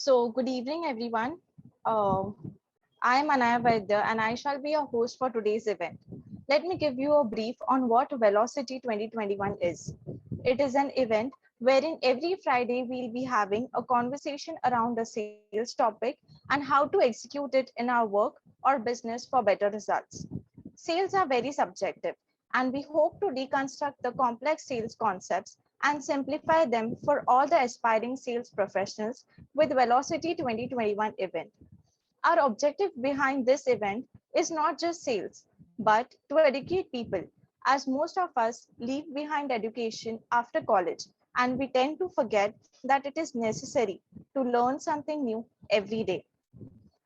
Good evening, everyone. Uh, I am Anaya Vaidya, and I shall be your host for today's event. Let me give you a brief on what Velocity 2021 is. It is an event wherein every Friday we'll be having a conversation around a sales topic and how to execute it in our work or business for better results. Sales are very subjective, and we hope to deconstruct the complex sales concepts and simplify them for all the aspiring sales professionals with Velocity 2021 event. Our objective behind this event is not just sales, but to educate people, as most of us leave behind education after college, and we tend to forget that it is necessary to learn something new every day.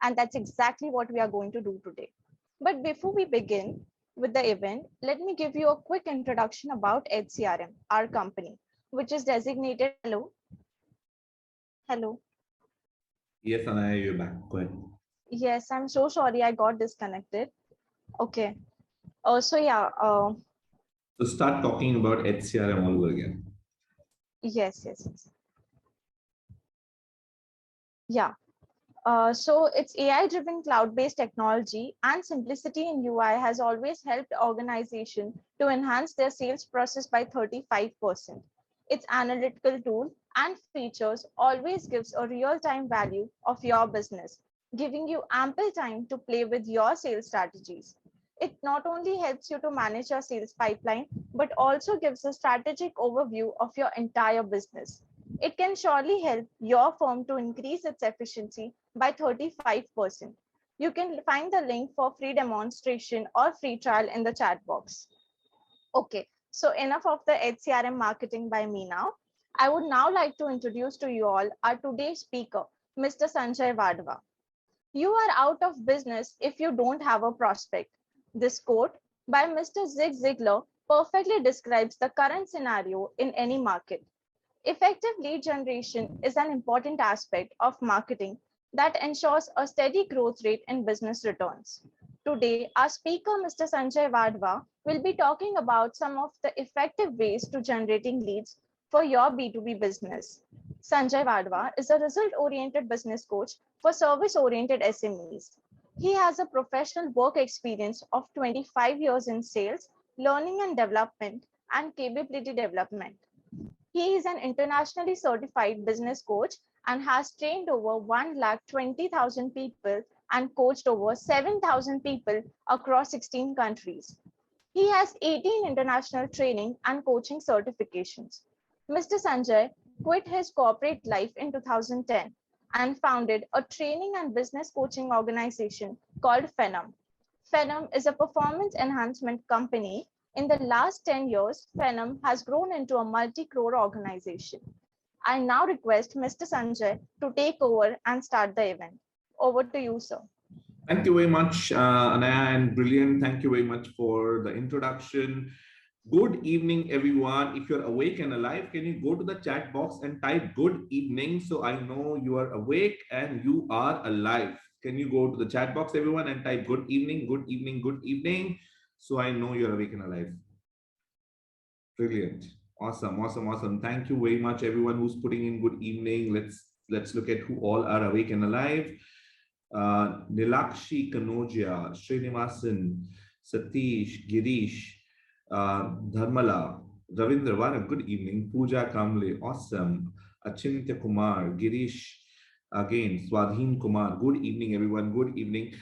And that's exactly what we are going to do today. But before we begin with the event, let me give you a quick introduction about HCRM, our company, which is designated. Hello. Yes, Anaya, you're back. Go ahead. Yes, I'm so sorry I got disconnected. Okay. So yeah, So start talking about HCRM all over again. yes. Yeah. So it's AI-driven cloud-based technology and simplicity in UI has always helped organization to enhance their sales process by 35%. Its analytical tool and features always gives a real-time value of your business, giving you ample time to play with your sales strategies. It not only helps you to manage your sales pipeline, but also gives a strategic overview of your entire business. It can surely help your firm to increase its efficiency by 35%. You can find the link for free demonstration or free trial in the chat box. Okay, so enough of the HCRM marketing by me now. I would now like to introduce to you all our today's speaker, Mr. Sanjay Wadhwa. You are out of business if you don't have a prospect. This quote by Mr. Zig Ziglar perfectly describes the current scenario in any market. Effective lead generation is an important aspect of marketing that ensures a steady growth rate in business returns. Today, our speaker, Mr. Sanjay Wadhwa, will be talking about some of the effective ways to generating leads for your B2B business. Sanjay Wadhwa is a result-oriented business coach for service-oriented SMEs. He has a professional work experience of 25 years in sales, learning and development, and capability development. He is an internationally certified business coach and has trained over 1,20,000 people and coached over 7,000 people across 16 countries. He has 18 international training and coaching certifications. Mr. Sanjay quit his corporate life in 2010 and founded a training and business coaching organization called Phenom. Phenom is a performance enhancement company. In the last 10 years, Phenom has grown into a multi-crore organization. I now request Mr. Sanjay to take over and start the event. Over to you, sir. Thank you very much, Anaya, and brilliant. Thank you very much for the introduction. Good evening, everyone. If you're awake and alive, can you go to the chat box and type good evening so I know you are awake and you are alive? Can you go to the chat box, everyone, and type good evening, good evening, good evening so I know you're awake and alive? Brilliant. Awesome. Thank you very much, everyone who's putting in good evening. Let's look at who all are awake and alive. Nilakshi Kanoja, Srinivasan, Satish, Girish, Dharmala, Ravindra Vara, good evening. Pooja Kamle, awesome. Achintya Kumar, Girish, again, Swadhin Kumar, good evening, everyone. Good evening.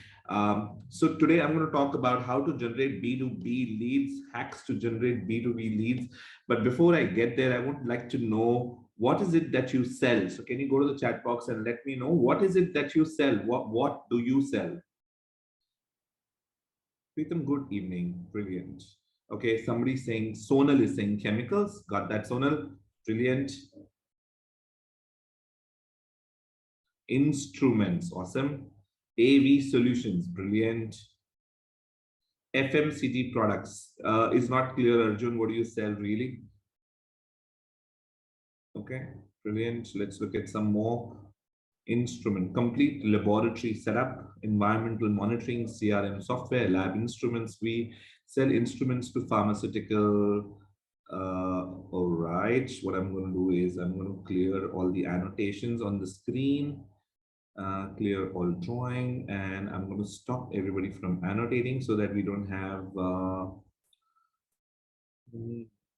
So today I'm going to talk about how to generate B2B leads, hacks to generate B2B leads. But before I get there, I would like to know what is it that you sell? So can you go to the chat box and let me know what is it that you sell? What do you sell? Preetham, good evening. Brilliant. Okay, somebody saying Sonal is saying chemicals. Got that, Sonal? Brilliant. Instruments, awesome. AV solutions, brilliant. FMCG products is not clear, Arjun. What do you sell really? Okay, brilliant. Let's look at some more. Instrument, complete laboratory setup, environmental monitoring, CRM software, lab instruments. We sell instruments to pharmaceutical. All right, what I'm going to do is I'm going to clear all the annotations on the screen Clear all drawing, and I'm going to stop everybody from annotating so that we don't have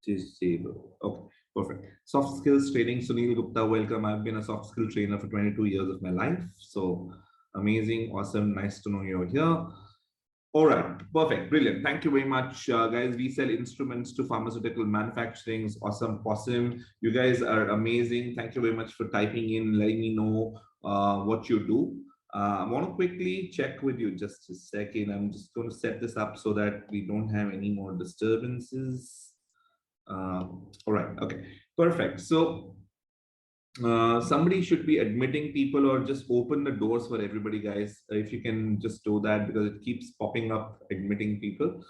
disable. Okay, perfect. Soft skills training. Sunil Gupta, welcome. I've been a soft skill trainer for 22 years of my life. So amazing, awesome, nice to know you're here. All right, perfect, brilliant. Thank you very much, guys. We sell instruments to pharmaceutical manufacturing. Awesome, awesome. You guys are amazing. Thank you very much for typing in, letting me know what you do. I want to quickly check with you just a second. I'm just going to set this up so that we don't have any more disturbances. All right, okay, perfect. So somebody should be admitting people or just open the doors for everybody, guys. If you can just do that, because it keeps popping up admitting people,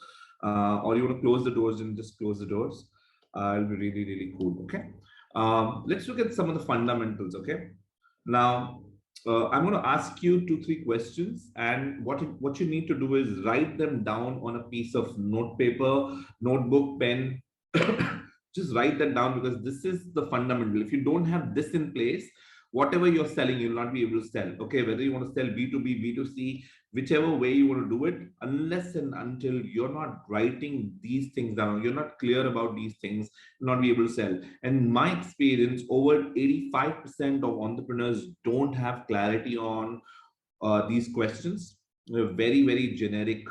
or you want to close the doors and just close the doors. It'll be really, really cool. Okay. Let's look at some of the fundamentals. Okay. Now, I'm going to ask you 2, 3 questions, and what you need to do is write them down on a piece of note paper, notebook, pen. Just write that down, because this is the fundamental. If you don't have this in place, whatever you're selling, you'll not be able to sell. Okay, whether you want to sell B2B, B2C, whichever way you want to do it, unless and until you're not writing these things down, you're not clear about these things, you'll not be able to sell. And my experience, over 85% of entrepreneurs don't have clarity on these questions. They're very, very generic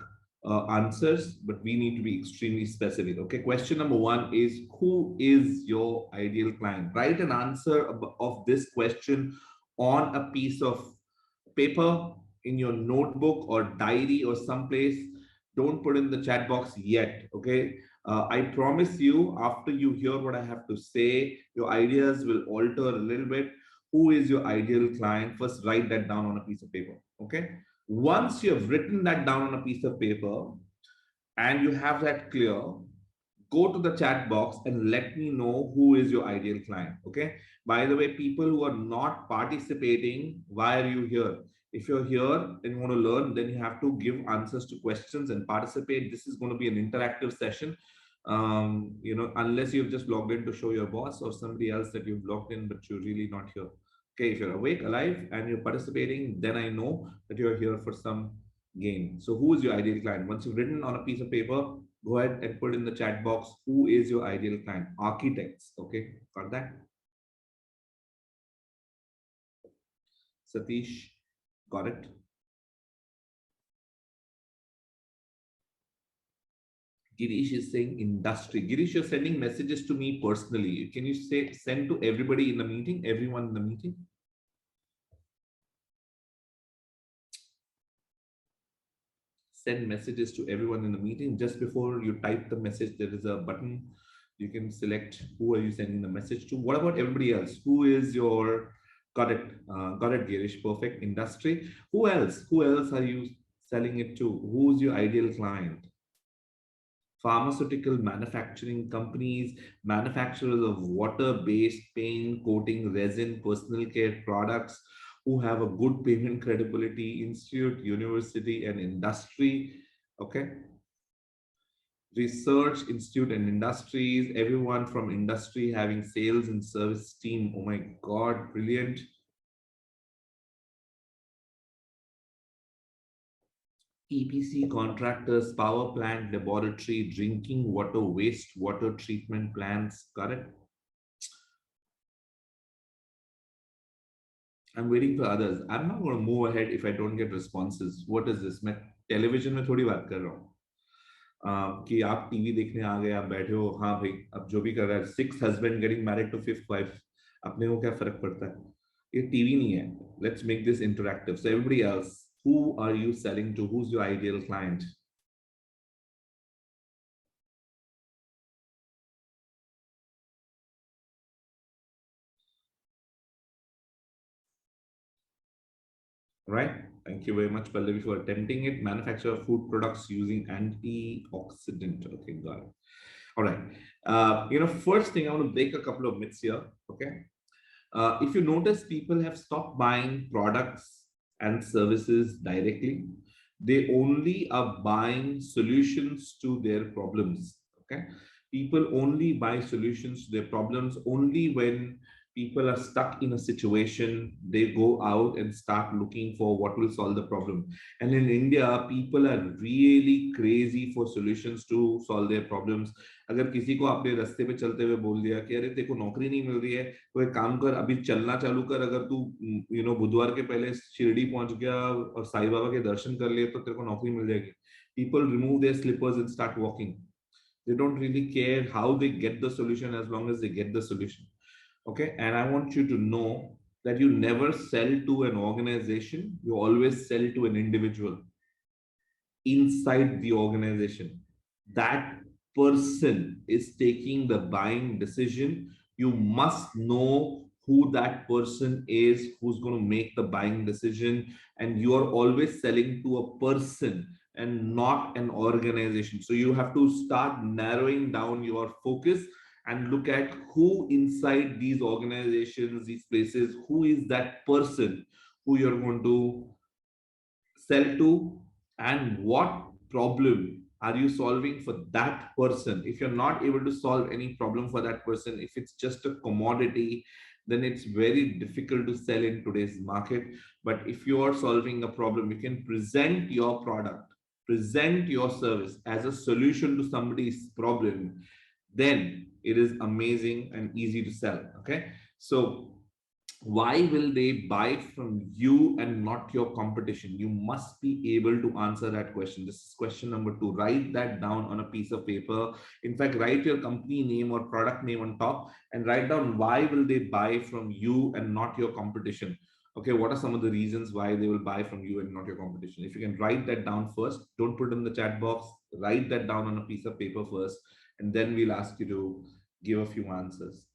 answers, but we need to be extremely specific. Okay, question number 1 is, who is your ideal client? Write an answer of this question on a piece of paper, in your notebook or diary or someplace. Don't put in the chat box yet. Okay, I promise you, after you hear what I have to say, your ideas will alter a little bit. Who is your ideal client? First, write that down on a piece of paper. Okay, once you have written that down on a piece of paper and you have that clear, go to the chat box and let me know who is your ideal client. Okay, by the way, people who are not participating, why are you here? If you're here and you want to learn, then you have to give answers to questions and participate. This is going to be an interactive session. Unless you've just logged in to show your boss or somebody else that you've logged in, but you're really not here. Okay, if you're awake, alive, and you're participating, then I know that you're here for some gain. So who is your ideal client? Once you've written on a piece of paper, go ahead and put in the chat box, who is your ideal client? Architects. Okay, got that? Satish, got it? Girish is saying industry. Girish, you're sending messages to me personally. Can you say send to everybody in the meeting, everyone in the meeting? Send messages to everyone in the meeting. Just before you type the message, there is a button. You can select who are you sending the message to. What about everybody else? Who is your, got it, Girish, perfect. Industry. Who else? Who else are you selling it to? Who's your ideal client? Pharmaceutical manufacturing companies, manufacturers of water-based paint, coating, resin, personal care products, who have a good payment credibility, institute, university, and industry. Okay. Research, institute, and industries, everyone from industry having sales and service team. Oh my God, brilliant. EPC contractors, power plant, laboratory, drinking water, wastewater treatment plants. Got it? I'm waiting for others. I'm not going to move ahead if I don't get responses. What is this? मैं television में थोड़ी बात कर रहा हूँ कि आप TV देखने आ गए, आप बैठे हो, हाँ भाई, अब जो भी कर रहा है, 6th husband getting married to 5th wife, अपने को क्या फर्क पड़ता है? ये टीवी नहीं है. Let's make this interactive. So everybody else, who are you selling to? Who's your ideal client? Right? Thank you very much, Pallavi, for attempting it. Manufacture of food products using antioxidant. Okay, got it. All right. First thing, I want to break a couple of myths here. Okay. If you notice, people have stopped buying products and services directly. They only are buying solutions to their problems. Okay. People only buy solutions to their problems only when people are stuck in a situation, they go out and start looking for what will solve the problem. And in India, people are really crazy for solutions to solve their problems. अगर किसी को आपने रास्ते पे चलते हुए बोल दिया कि अरे तेरे को नौकरी नहीं मिल रही है, तो एक काम कर, अभी चलना चालू कर, अगर तू बुधवार के पहले शिरडी पहुंच गया और साईं बाबा के दर्शन कर लिए तो तेरे को नौकरी मिल जाएगी. People remove their slippers and start walking. They don't really care how they get the solution as long as they get the solution. Okay, and I want you to know that you never sell to an organization, you always sell to an individual inside the organization. That person is taking the buying decision. You must know who that person is, who's going to make the buying decision, and you are always selling to a person and not an organization. So you have to start narrowing down your focus and look at who inside these organizations, these places, who is that person who you're going to sell to, and what problem are you solving for that person. If you're not able to solve any problem for that person, if it's just a commodity, then it's very difficult to sell in today's market. But if you are solving a problem, you can present your product, present your service as a solution to somebody's problem, then it is amazing and easy to sell. Okay, so why will they buy from you and not your competition? You must be able to answer that question. This is question number 2. Write that down on a piece of paper. In fact, write your company name or product name on top and write down why will they buy from you and not your competition. Okay, what are some of the reasons why they will buy from you and not your competition? If you can write that down first, don't put it in the chat box, write that down on a piece of paper first, and then we'll ask you to give a few answers.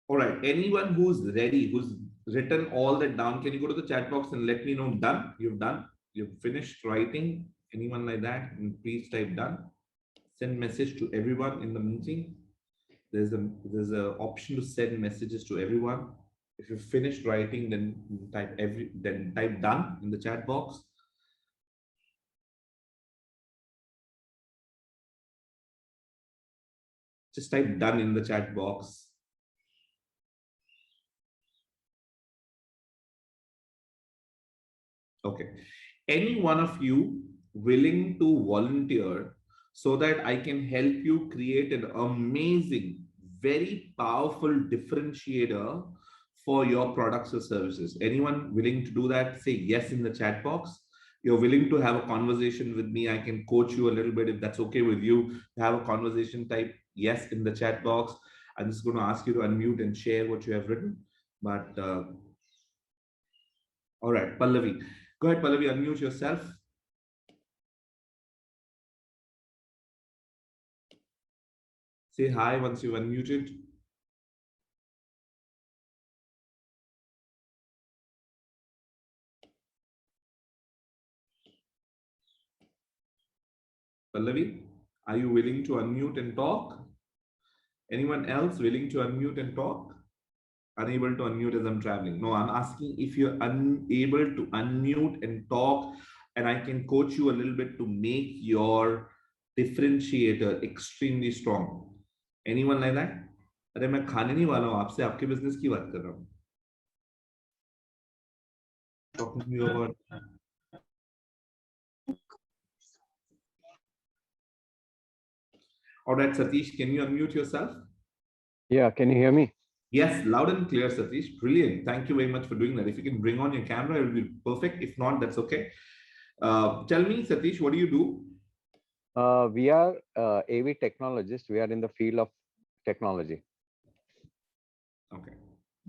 All right, anyone who's ready, who's written all that down, can you go to the chat box and let me know done? You've finished writing. Anyone like that? And please type done. Send message to everyone in the meeting. There's a option to send messages to everyone. If you finished writing, then type done in the chat box. Just type done in the chat box. Okay. Any one of you willing to volunteer so that I can help you create an amazing, very powerful differentiator for your products or services? Anyone willing to do that? Say yes in the chat box. You're willing to have a conversation with me. I can coach you a little bit if that's okay with you. Have a conversation, type yes in the chat box. I'm just going to ask you to unmute and share what you have written. But all right, Pallavi. Go ahead, Pallavi, unmute yourself. Say hi once you've unmuted. Pallavi, are you willing to unmute and talk? Anyone else willing to unmute and talk? Unable to unmute as I'm traveling. No, I'm asking if you're unable to unmute and talk, and I can coach you a little bit to make your differentiator extremely strong. Anyone like that? अरे मैं खाने नहीं वाला हूँ आपसे, आपके business की बात कर रहा हूँ. Talking to you about. All right, Satish, can you unmute yourself? Yeah, can you hear me? Yes, loud and clear, Satish. Brilliant. Thank you very much for doing that. If you can bring on your camera, it will be perfect. If not, that's okay. Tell me, Satish, what do you do? We are AV technologists. We are in the field of technology. Okay,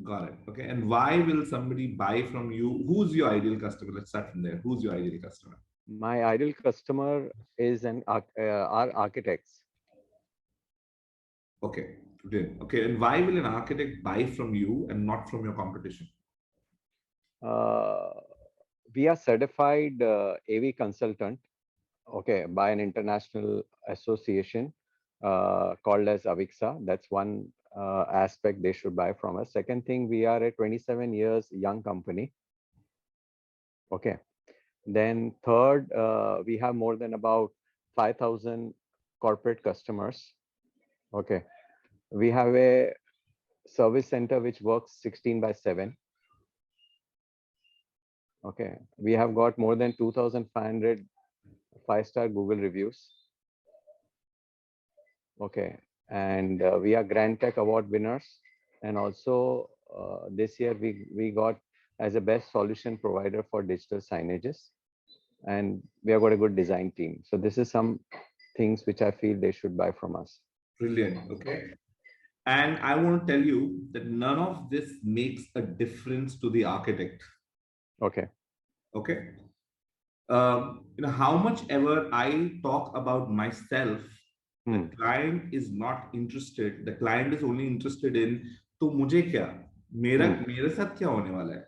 got it. Okay, and why will somebody buy from you? Who's your ideal customer? Let's start from there. Who's your ideal customer? My ideal customer is our architects. Okay, good. Okay, and why will an architect buy from you and not from your competition? We are certified AV consultant, okay, by an international association called as Avixa. That's one aspect they should buy from us. Second thing, we are a 27 years young company. Okay. Then third, we have more than about 5,000 corporate customers. Okay. We have a service center which works 16/7. Okay. We have got more than 2,500 5-star Google reviews. Okay. And we are Grand Tech Award winners. And also this year we got as a best solution provider for digital signages. And we have got a good design team. So this is some things which I feel they should buy from us. Brilliant. Okay. And I want to tell you that none of this makes a difference to the architect. Okay. Okay. How much ever I talk about myself, the client is not interested. The client is only interested in तो मुझे क्या मेरे साथ क्या होने वाला है.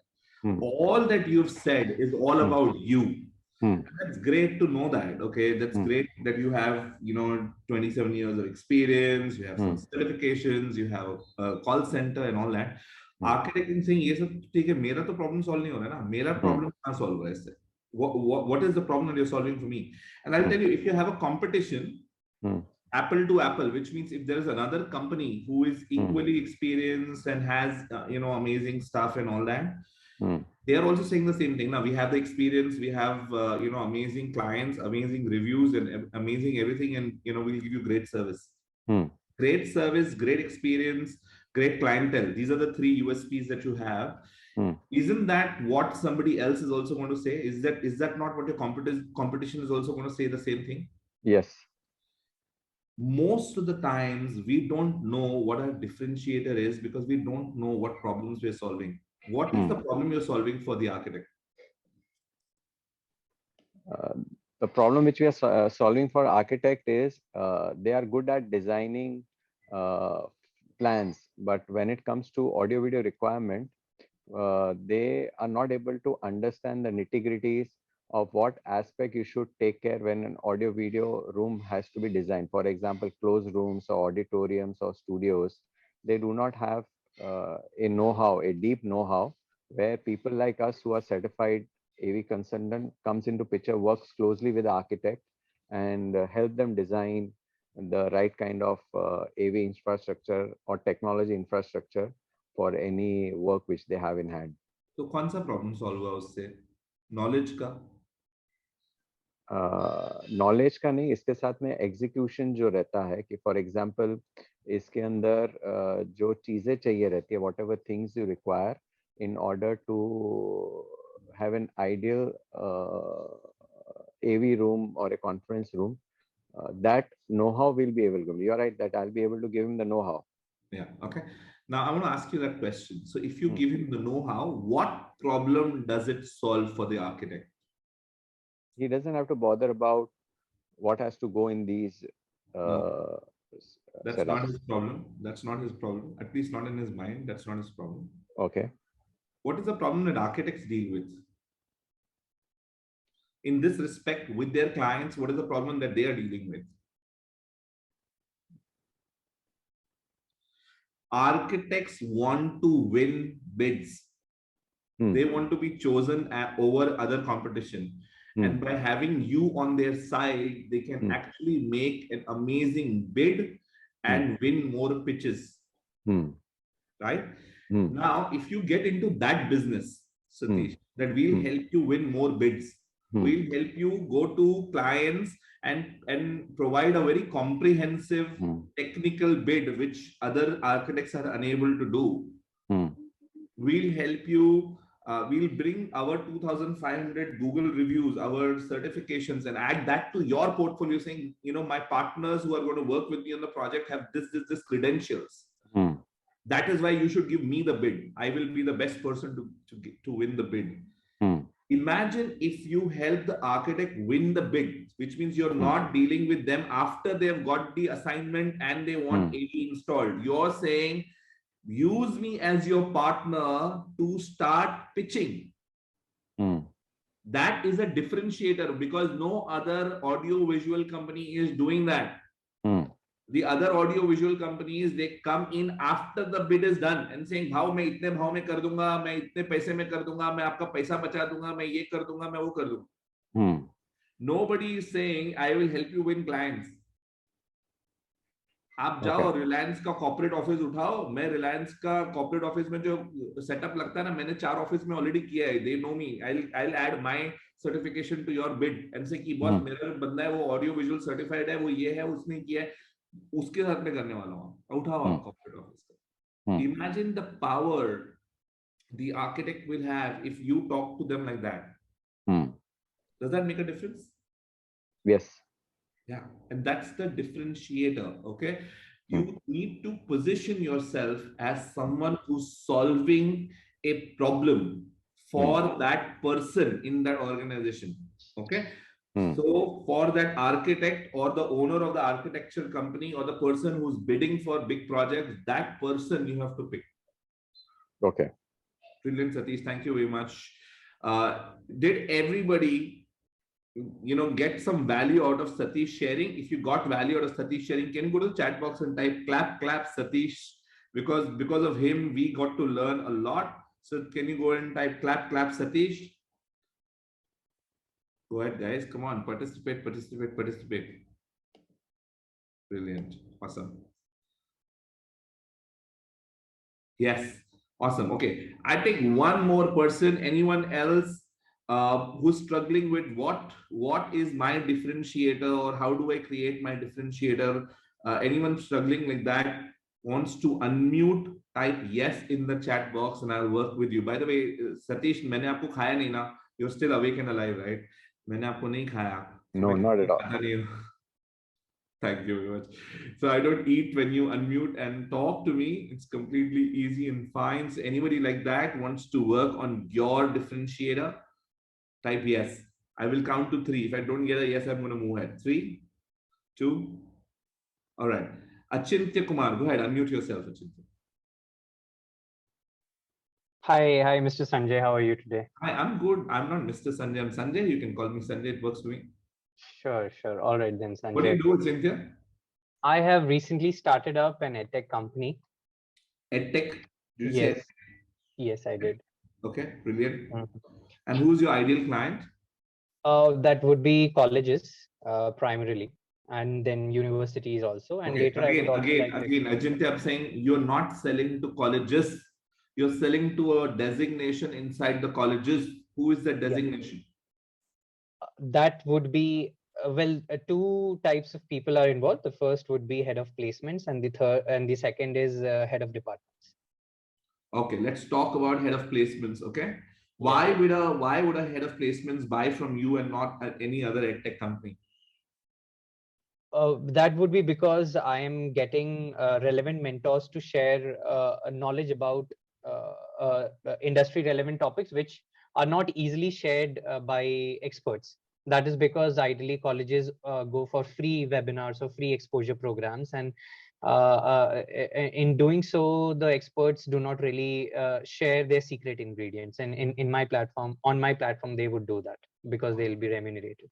All that you've said is all about you. That's great to know that. Okay, that's great that you have 27 years of experience, you have some certifications, you have a call center and all that. Architecting saying ये सब ठीक है, मेरा तो problem solve नहीं हो रहा है ना, मेरा problem कहाँ solve हो रहा है इससे? What is the problem that you're solving for me? And I'll tell you, if you have a competition, apple to apple, which means if there is another company who is equally experienced and has amazing stuff and all that, they are also saying the same thing. Now we have the experience, we have amazing clients, amazing reviews, and amazing everything, and we'll give you great service. Great service, great experience, great clientele. These are the three USPs that you have. Isn't that what somebody else is also going to say? Is that not what your competition is also going to say the same thing? Yes. Most of the times we don't know what our differentiator is because we don't know what problems we're solving. What is the problem you're solving for the architect? The problem which we are solving for architect is they are good at designing plans, but when it comes to audio video requirement, they are not able to understand the nitty-gritties of what aspect you should take care when an audio video room has to be designed. For example, closed rooms or auditoriums or studios, they do not have a know-how, a deep know-how, where people like us who are certified AV consultant comes into picture, works closely with the architect and help them design the right kind of AV infrastructure or technology infrastructure for any work which they have in hand. तो कौन सा problem solve हुआ उससे? Knowledge का? Knowledge का नहीं, इसके साथ में एग्जीक्यूशन जो रहता है कि फॉर एग्जांपल इसके अंदर जो चीजें चाहिए रहती है, what ever things you require in order to have an ideal AV room or a conference room, that know-how will be available. You're right that I'll be able to give him the know-how. Yeah. Okay. Now I want to ask you that question. So if you give him the know-how, what problem does it solve for the architect? He doesn't have to bother about what has to go in these. No. That's not his problem. That's not his problem. At least not in his mind. That's not his problem. Okay. What is the problem that architects deal with? In this respect, with their clients, what is the problem that they are dealing with? Architects want to win bids. They want to be chosen over other competition. And by having you on their side, they can actually make an amazing bid and win more pitches. Right? Now, if you get into that business, Satish, that will help you win more bids, we'll help you go to clients and provide a very comprehensive technical bid, which other architects are unable to do. We'll help you. We'll bring our 2,500 Google reviews, our certifications, and add that to your portfolio, saying, my partners who are going to work with me on the project have this credentials. That is why you should give me the bid. I will be the best person to win the bid. Imagine if you help the architect win the bid, which means you're not dealing with them after they've got the assignment and they want AV installed. You're saying, use me as your partner to start pitching. That is a differentiator because no other audio visual company is doing that. The other audio visual companies, they come in after the bid is done and saying भाव मैं इतने भाव में कर दूंगा, मैं इतने पैसे में कर दूंगा, मैं आपका पैसा बचा दूंगा, मैं ये कर दूंगा, मैं वो कर दूंगा. Nobody is saying I will help you win clients. आप जाओ रिलायंस का कॉर्पोरेट ऑफिस उठाओ. मैं रिलायंस का कॉर्पोरेट ऑफिस में जो सेटअप लगता है ना, मैंने 4 ऑफिस में ऑलरेडी किया है. They know me. I will add my certification to your bid and say कि बॉस मेरा बंदा है, वो ऑडियो विजुअल सर्टिफाइड है, वो ये है, उसने किया है, उसके साथ में करने वाला हूं. उठाओ आप कॉर्पोरेट ऑफिस का. Imagine the power the architect will have if you talk to them like that. Does that make a difference? Yes. Yeah, and that's the differentiator. Okay, you need to position yourself as someone who's solving a problem for that person in that organization. Okay, so for that architect or the owner of the architecture company or the person who's bidding for big projects, that person you have to pick. Okay, brilliant, Satish, thank you very much. Did everybody get some value out of Satish sharing? If you got value out of Satish sharing, can you go to the chat box and type clap Satish, because of him we got to learn a lot. So can you go and type clap Satish? Go ahead guys, come on, participate. Brilliant, awesome. Yes, awesome. Okay, I take one more person. Anyone else who's struggling with what is my differentiator, or how do I create my differentiator? Anyone struggling like that wants to unmute, type yes in the chat box and I'll work with you. By the way, Satish, मैंने आपको खाया नहीं ना? You're still awake and alive, right? मैंने आपको नहीं खाया. No, not at all. Thank you very much. So I don't eat when you unmute and talk to me. It's completely easy and fine. So anybody like that wants to work on your differentiator, type yes. I will count to 3. If I don't get a yes, I'm going to move ahead. 3, 2. All right. Achintya Kumar, go ahead. Unmute yourself, Achintya. Hi, Mr. Sanjay. How are you today? Hi, I'm good. I'm not Mr. Sanjay. I'm Sanjay. You can call me Sanjay. It works for me. Sure. All right then, Sanjay. What do you do, Achintya? I have recently started up an edtech company. Edtech? Yes. Yes, I did. Okay, brilliant. And who's your ideal client? That would be colleges primarily, and then universities also. And later again, Ajintya, I'm saying you're not selling to colleges. You're selling to a designation inside the colleges. Who is that designation? That would be two types of people are involved. The first would be head of placements, and the second is head of departments. Okay, let's talk about head of placements. Okay. Why would a head of placements buy from you and not any other edtech company? That would be because I am getting relevant mentors to share knowledge about industry relevant topics which are not easily shared by experts. That is because ideally colleges go for free webinars or free exposure programs, and in doing so, the experts do not really share their secret ingredients. And on my platform, they would do that because they'll be remunerated.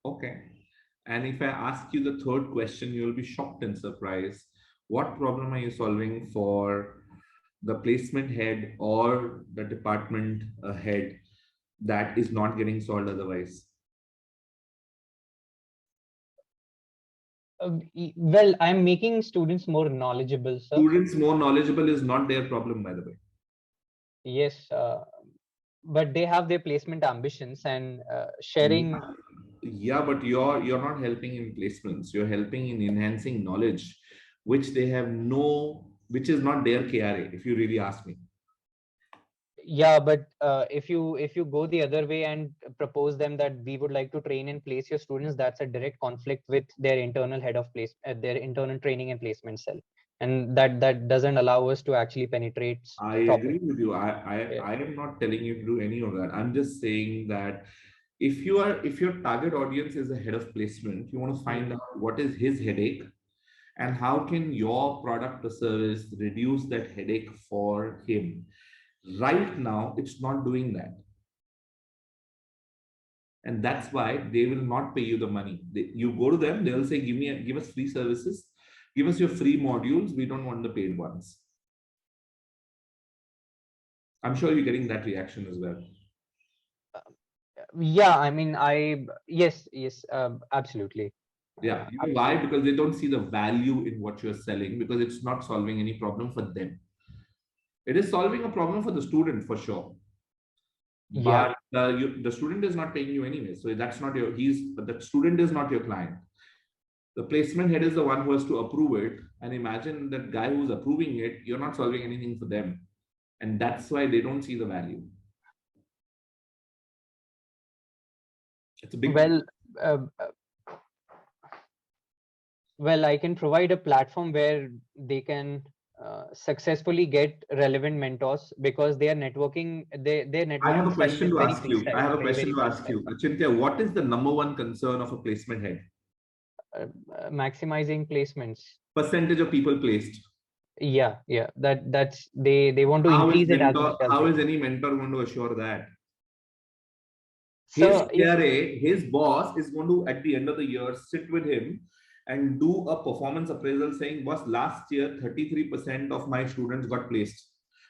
Okay. And if I ask you the third question, you'll be shocked and surprised. What problem are you solving for the placement head or the department head that is not getting solved otherwise? Well, I'm making students more knowledgeable, sir. Students more knowledgeable is not their problem, by the way. Yes, but they have their placement ambitions, and sharing. Yeah, but you're not helping in placements. You're helping in enhancing knowledge, which they have which is not their KRA, if you really ask me. Yeah, but if you go the other way and propose them that we would like to train and place your students, that's a direct conflict with their internal head of place, their internal training and placement cell, and that doesn't allow us to actually penetrate. I agree with you. I am not telling you to do any of that. I'm just saying that if your target audience is a head of placement, you want to find out what is his headache and how can your product or service reduce that headache for him. Right now, it's not doing that. And that's why they will not pay you the money. You go to them, they will say, give us free services, give us your free modules. We don't want the paid ones. I'm sure you're getting that reaction as well. Yeah, I mean, yes, absolutely. Yeah. You know why? Because they don't see the value in what you're selling, because it's not solving any problem for them. It is solving a problem for the student for sure. Yeah. But the student is not paying you anyway. So that's not the student is not your client. The placement head is the one who has to approve it. And imagine that guy who's approving it, you're not solving anything for them. And that's why they don't see the value. It's a big. Well, well, I can provide a platform where they can successfully get relevant mentors, because their networking, their I have networking a style question is to very ask you. I freestyle, have a very, question very to ask freestyle. you. Achintya, what is the number one concern of a placement head? Maximizing placements. Percentage of people placed. Yeah, that's they want to increase it as much as How they is can. any mentor going to assure that? His So if CRA, his boss is going to, at the end of the year, sit with him and do a performance appraisal saying, boss, last year, 33% of my students got placed,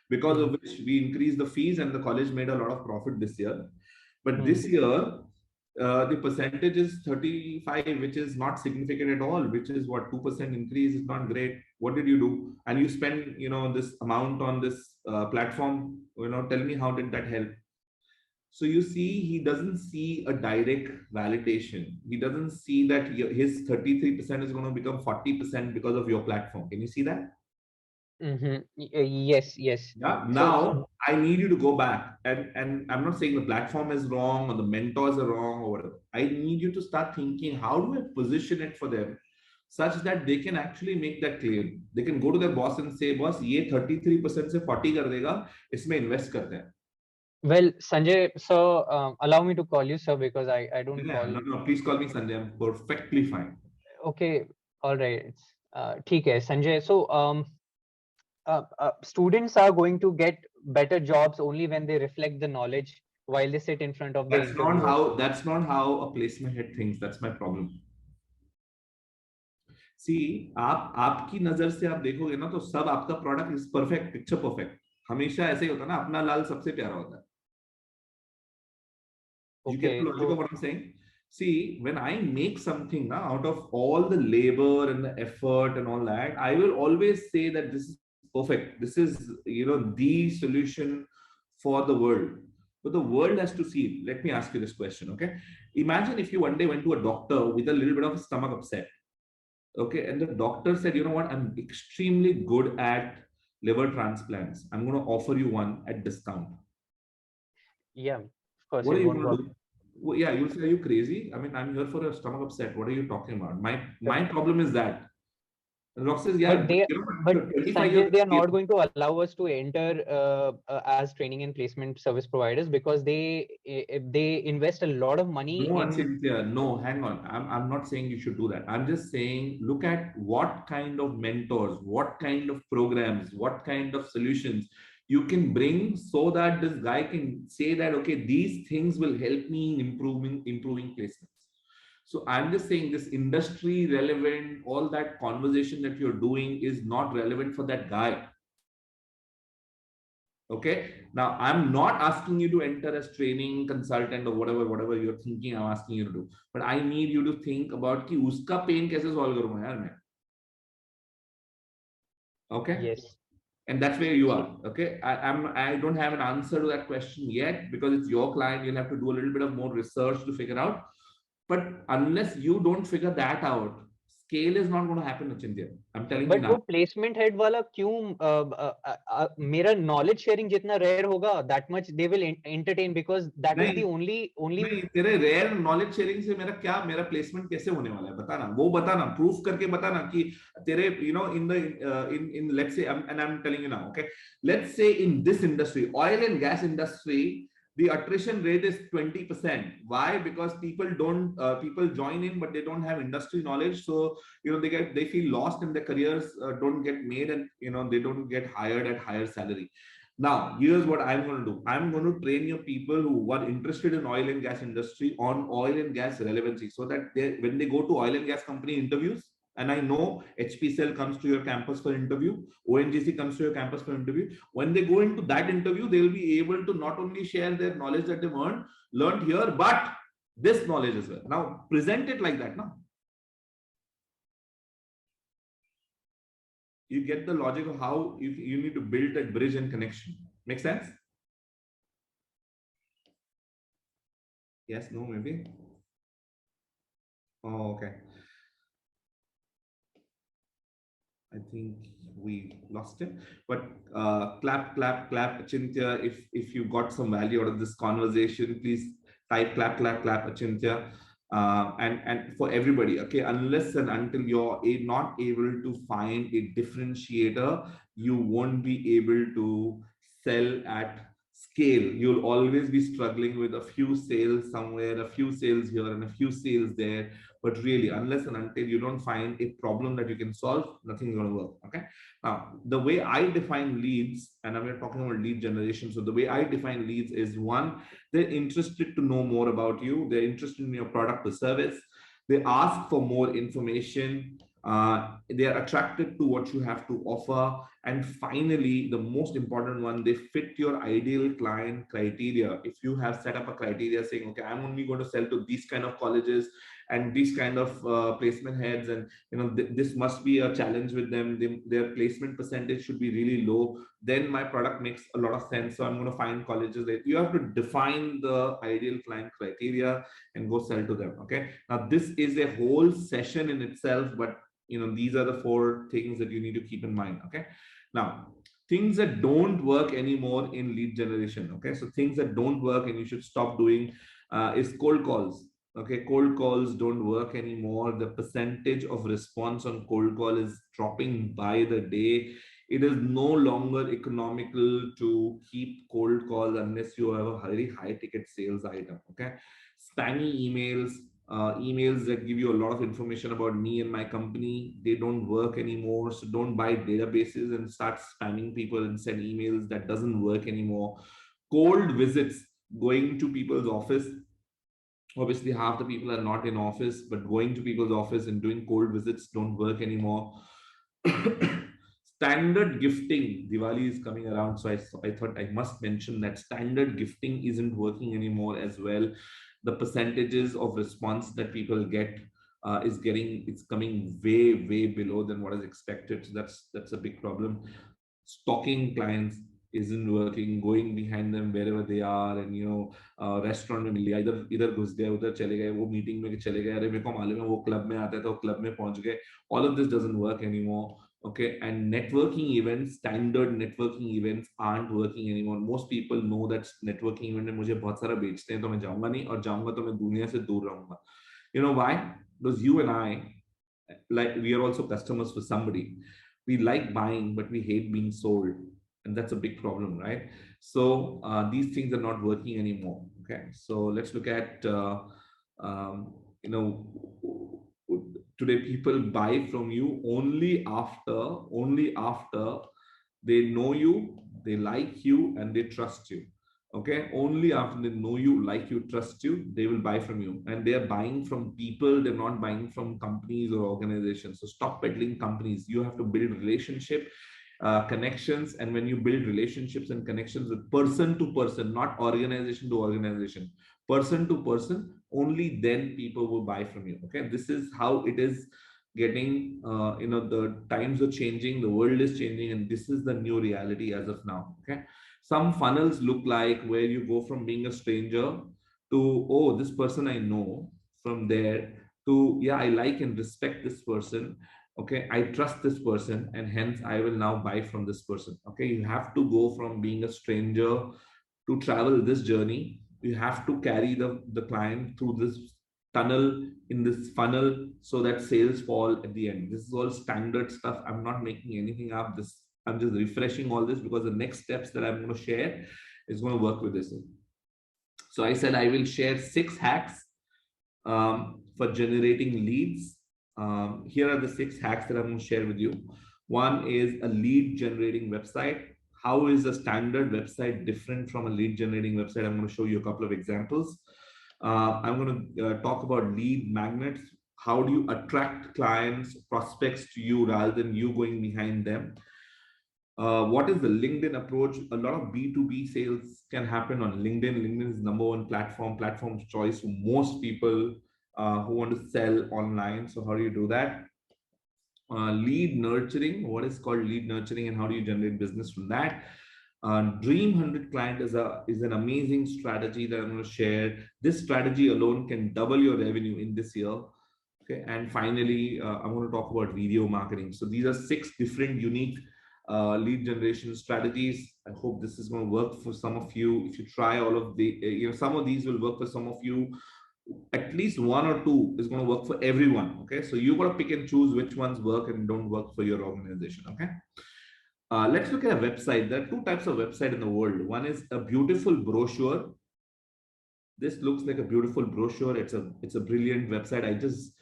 because of which we increased the fees and the college made a lot of profit this year. But this year, the percentage is 35, which is not significant at all, which is what, 2% increase is not great. What did you do? And you spend, this amount on this platform, tell me, how did that help? So you see, he doesn't see a direct validation. He doesn't see that his 33% is going to become 40% because of your platform. Can you see that? yes, yes. Yeah. So Now I need you to go back, and I'm not saying the platform is wrong or the mentors are wrong or whatever. I need you to start thinking, how do I position it for them such that they can actually make that claim? They can go to their boss and say, boss, ये 33% से 40 कर देगा, इसमें invest करते हैं. well, Sanjay, so allow me to call you sir, because I don't Yeah, call. no, please call me Sanjay. I'm perfectly fine. Okay, all right. ठीक है, Sanjay. So students are going to get better jobs only when they reflect the knowledge while they sit in front of the interviewer. That's not how a placement head thinks. That's my problem. See, आपकी नजर से आप देखोगे ना, तो सब आपका product is perfect, picture perfect. हमेशा ऐसे ही होता है ना, अपना लाल सबसे प्यारा होता है. You get the Okay, logic so of what I'm saying? See, when I make something now out of all the labor and the effort and all that, I will always say that this is perfect. This is, the solution for the world. But the world has to see it. Let me ask you this question, okay? Imagine if you one day went to a doctor with a little bit of a stomach upset, okay? And the doctor said, you know what? I'm extremely good at liver transplants. I'm going to offer you one at discount. yeah, of course What it are you won't going to work. do? Well, yeah, you'll say, are you crazy? I mean, I'm here for a stomach upset. What are you talking about? My problem is that. And doc says, yeah, But they, but 25 Sanjay, years they are not experience. going to allow us to enter as training and placement service providers, because they invest a lot of money No, in. Achintya, no, hang on. I'm not saying you should do that. I'm just saying, look at what kind of mentors, what kind of programs, what kind of solutions you can bring, so that this guy can say that, okay, these things will help me in improving placements. So I'm just saying, this industry relevant, all that conversation that you're doing is not relevant for that guy. Okay. Now I'm not asking you to enter as training consultant or whatever you're thinking I'm asking you to do. But I need you to think about कि उसका pain कैसे solve करूँगा यार मैं. Okay. Yes. And that's where you are. Okay. I don't have an answer to that question yet, because it's your client. You'll have to do a little bit of more research to figure out. But unless you don't figure that out, scale is not going to happen, Achintya. I'm telling you But now. वो placement head वाला क्यों मेरा knowledge sharing जितना rare होगा, that much they will entertain, because that is the only नहीं, तेरे rare knowledge sharing से मेरा प्लेसमेंट कैसे होने वाला है? बताना, वो बताना, प्रूफ करके बताना कि तेरे, in let's say, and I'm telling you now, okay, let's say in this industry, oil and gas industry, the attrition rate is 20%. Why? Because people join in, but they don't have industry knowledge. So, they feel lost in their careers, don't get made, and, they don't get hired at higher salary. Now, here's what I'm going to do. I'm going to train your people who are interested in oil and gas industry on oil and gas relevancy, so that when they go to oil and gas company interviews, and I know HPCell comes to your campus for interview, ONGC comes to your campus for interview. When they go into that interview, they will be able to not only share their knowledge that they've learned here, but this knowledge as well. Now, present it like that now. You get the logic of how you need to build that bridge and connection. Make sense? Yes, no, maybe. Oh, okay. I think we lost him, but clap, clap, clap, Achintya. If you got some value out of this conversation, please type clap, clap, clap, Achintya. And for everybody, okay, unless and until you're not able to find a differentiator, you won't be able to sell at scale. You'll always be struggling with a few sales somewhere, a few sales here and a few sales there. But really, unless and until you don't find a problem that you can solve, nothing's going to work. Okay. Now, the way I define leads, and I'm talking about lead generation. So the way I define leads is, one, they're interested to know more about you. They're interested in your product or service. They ask for more information. They are attracted to what you have to offer. And finally, the most important one, they fit your ideal client criteria. If you have set up a criteria saying, okay, I'm only going to sell to these kind of colleges and these kind of placement heads, and this must be a challenge with them, their placement percentage should be really low, then my product makes a lot of sense. So I'm going to find colleges that you have to define the ideal client criteria and go sell to them. Okay. Now, this is a whole session in itself, but these are the 4 things that you need to keep in mind. Okay. Now, things that don't work anymore in lead generation. Okay. So things that don't work and you should stop doing is cold calls. Okay, cold calls don't work anymore. The percentage of response on cold call is dropping by the day. It is no longer economical to keep cold calls unless you have a very high ticket sales item. Okay, spammy emails, emails that give you a lot of information about me and my company, they don't work anymore. So don't buy databases and start spamming people and send emails. That doesn't work anymore. Cold visits, going to people's office. Obviously, half the people are not in office, but going to people's office and doing cold visits don't work anymore. Standard gifting, Diwali is coming around, so I thought I must mention that standard gifting isn't working anymore as well. The percentages of response that people get it's coming way below than what is expected. So that's a big problem. Stalking clients isn't working. Going behind them wherever they are, and restaurant में मिल लिया, इधर घुस गए, उधर चले गए, वो meeting में चले गए, अरे मेरे को मालूम है वो क्लब में आता है तो क्लब में पहुंच गए. All of this doesn't work anymore. Okay, and networking events, standard networking events aren't working anymore. Most people know that networking event में मुझे बहुत सारा बेचते हैं तो मैं जाऊंगा नहीं, और जाऊंगा तो मैं दुनिया से दूर रहूंगा. You know why? Because you and I, like, we are also customers for somebody. We like buying, but we hate being sold, and that's a big problem, right? So these things are not working anymore. Okay, so let's look at um, you know today people buy from you only after they know you, they like you, and they trust you. Okay, only after they know you, like you, trust you, they will buy from you. And they are buying from people, they're not buying from companies or organizations. So stop peddling companies. You have to build relationship, connections. And when you build relationships and connections with person to person, not organization to organization, person to person, only then people will buy from you. Okay, this is how it is getting. The times are changing, the world is changing, and this is the new reality as of now. Okay, some funnels look like where you go from being a stranger to, oh, this person I know, from there to, yeah, I like and respect this person. Okay, I trust this person, and hence I will now buy from this person. Okay, you have to go from being a stranger to travel this journey. You have to carry the client through this tunnel, in this funnel, so that sales fall at the end. This is all standard stuff. I'm not making anything up. I'm just refreshing all this because the next steps that I'm going to share is going to work with this. So I said I will share 6 hacks for generating leads. Here are the 6 hacks that I'm going to share with you. One is a lead generating website. How is a standard website different from a lead generating website? I'm going to show you a couple of examples. I'm going to talk about lead magnets. How do you attract clients, prospects to you rather than you going behind them? What is the LinkedIn approach? A lot of B2B sales can happen on LinkedIn. LinkedIn is #1 platform of choice for most people who want to sell online. So how do you do that? Lead nurturing, what is called lead nurturing, and how do you generate business from that? Dream 100 client is an amazing strategy that I'm going to share. This strategy alone can double your revenue in this year. Okay, and finally, I'm going to talk about video marketing. So these are 6 different unique lead generation strategies. I hope this is going to work for some of you. If you try all of the, some of these will work for some of you. At least 1 or 2 is going to work for everyone. Okay, so you got to pick and choose which ones work and don't work for your organization. Okay, let's look at a website. There are 2 types of website in the world. One is a beautiful brochure. This looks like a beautiful brochure. It's a brilliant website. I just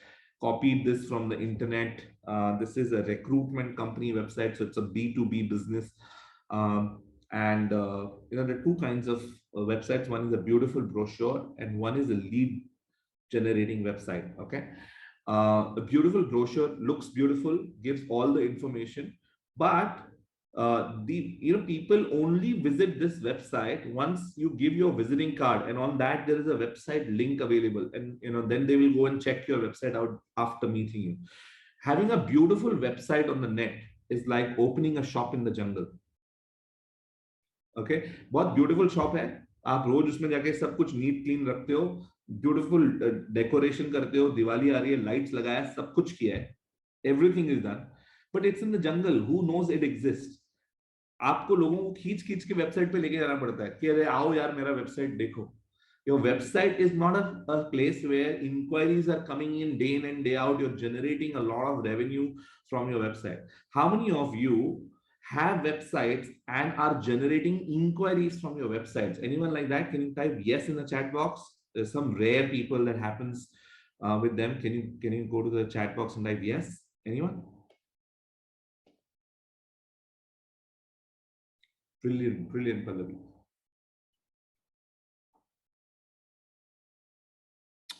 copied this from the internet. This is a recruitment company website, so it's a B2B business. And there are 2 kinds of websites. One is a beautiful brochure, and one is a lead generating website. Okay, a beautiful brochure looks beautiful, gives all the information, but people only visit this website once you give your visiting card, and on that there is a website link available, and then they will go and check your website out after meeting you. Having a beautiful website on the net is like opening a shop in the jungle. Okay, बहुत beautiful shop है, आप रोज उसमें जाके सब कुछ NEET clean रखते हो, beautiful decoration करते हो, दिवाली आ रही है, लाइट्स लगाया, सब कुछ किया है, everything is done, but it's in the jungle. Who knows it exist? आपको लोगों को खींच खींच के वेबसाइट पे लेके जाना पड़ता है कि अरे आओ यार मेरा वेबसाइट देखो. Your website is not a place where inquiries are coming in day in and day out. You're generating a lot of revenue from your website. How many of you have websites and are generating inquiries from your websites? Anyone like that? Can you type yes in the chat box? There's some rare people that happens with them. Can you go to the chat box and type yes? Anyone? Brilliant, brilliant, Pallavi.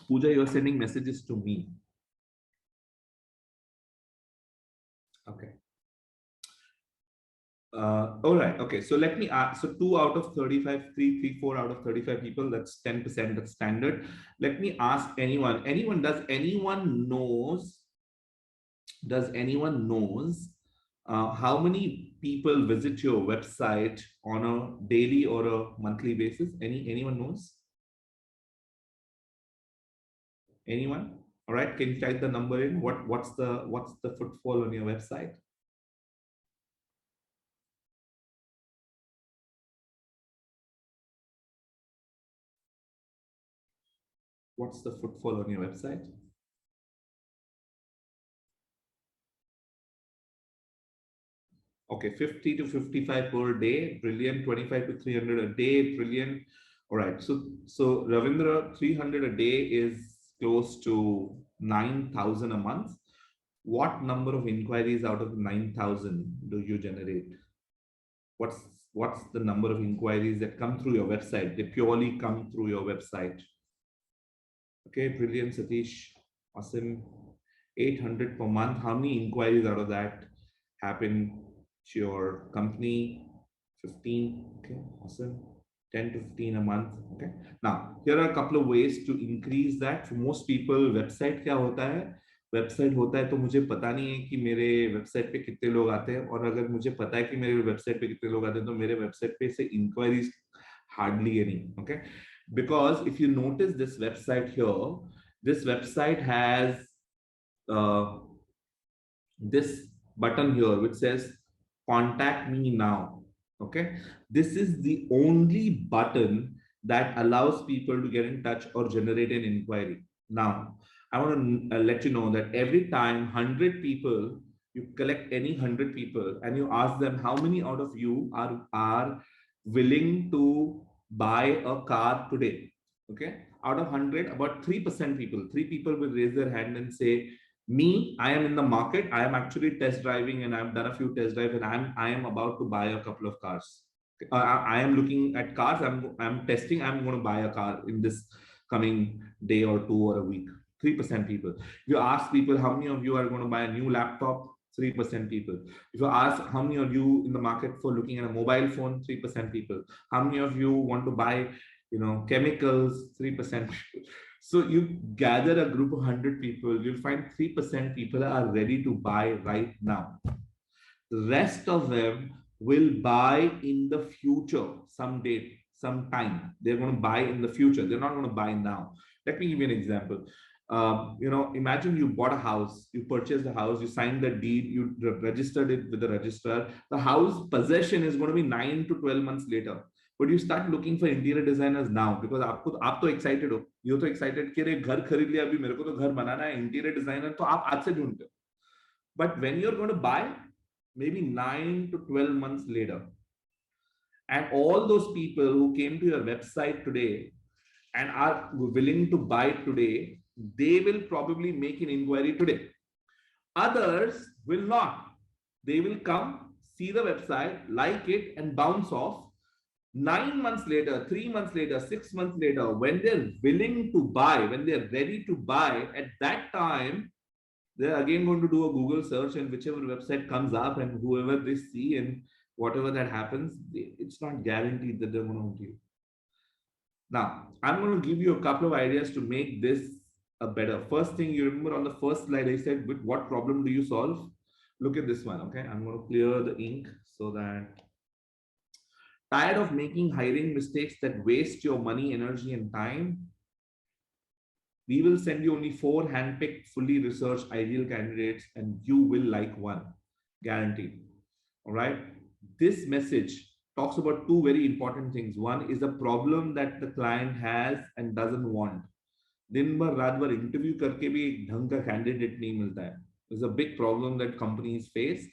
Pooja, you're sending messages to me. Okay. All right. Okay. So let me ask. So 2 out of 35, 4 out of 35 people. That's 10%. That's standard. Let me ask anyone. Does anyone knows? How many people visit your website on a daily or a monthly basis? Anyone knows? Anyone? All right. Can you type the number in? What's the footfall on your website? What's the footfall on your website? Okay, 50 to 55 per day, brilliant. 25 to 300 a day, brilliant. All right, so Ravindra, 300 a day is close to 9,000 a month. What number of inquiries out of 9,000 do you generate? What's the number of inquiries that come through your website? They purely come through your website. Okay, brilliant, Satish. Awesome. 800 per month. How many inquiries out of that happen to your company? 15. Okay, awesome. 10 to 15 a month. Okay. Now, here are a couple of ways to increase that. For most people, website क्या होता है? Website होता है तो मुझे पता नहीं है कि मेरे वेबसाइट पे कितने लोग आते हैं, और अगर मुझे पता है कि मेरे वेबसाइट पे कितने लोग आते हैं तो मेरे वेबसाइट पे से enquiries hardly any. Okay, because if you notice this website here, this website has this button here which says contact me now. Okay, this is the only button that allows people to get in touch or generate an inquiry. Now I want to let you know that every time 100 people, you collect any 100 people and you ask them how many out of you are willing to buy a car today. Okay, out of 100, about 3% people, 3 people will raise their hand and say Me, I am in the market. I am actually test driving, and I've done a few test drives, and I am about to buy a couple of cars. I am looking at cars. I'm testing. I'm going to buy a car in this coming day or two or a week. 3% people. If you ask people how many of you are going to buy a new laptop, 3% people. If you ask how many of you in the market for looking at a mobile phone, 3% people. How many of you want to buy, chemicals, 3% people. So you gather a group of 100 people, you'll find 3% people are ready to buy right now. The rest of them will buy in the future, some date, some time. They're going to buy in the future. They're not going to buy now. Let me give you an example. Imagine you bought a house, you purchased the house, you signed the deed, you registered it with the registrar. The house possession is going to be 9 to 12 months later. But you start looking for interior designers now because आप तो excited हो, you're तो excited कि अरे घर खरीद लिया, अभी मेरे को तो घर बनाना है, interior designer तो आप आज से ढूंढते हो. But when you're going to buy, maybe 9 to 12 months later, and all those people who came to your website today and are willing to buy today, they will probably make an inquiry today. Others will not. They will come, see the website, like it, and bounce off. 9 months later, 3 months later, 6 months later, when they're willing to buy, when they're ready to buy, at that time, they're again going to do a Google search, and whichever website comes up and whoever they see and whatever that happens, it's not guaranteed that they're going to give. Now, I'm going to give you a couple of ideas to make this a better. First thing, you remember on the first slide, I said, with what problem do you solve? Look at this one, okay? I'm going to clear the ink so that tired of making hiring mistakes that waste your money, energy, and time? We will send you only 4 handpicked, fully researched ideal candidates, and you will like one, guaranteed. All right. This message talks about 2 very important things. One is the problem that the client has and doesn't want. दिन भर रात भर interview करके भी एक ढंग का candidate नहीं मिलता है. Is a big problem that companies face.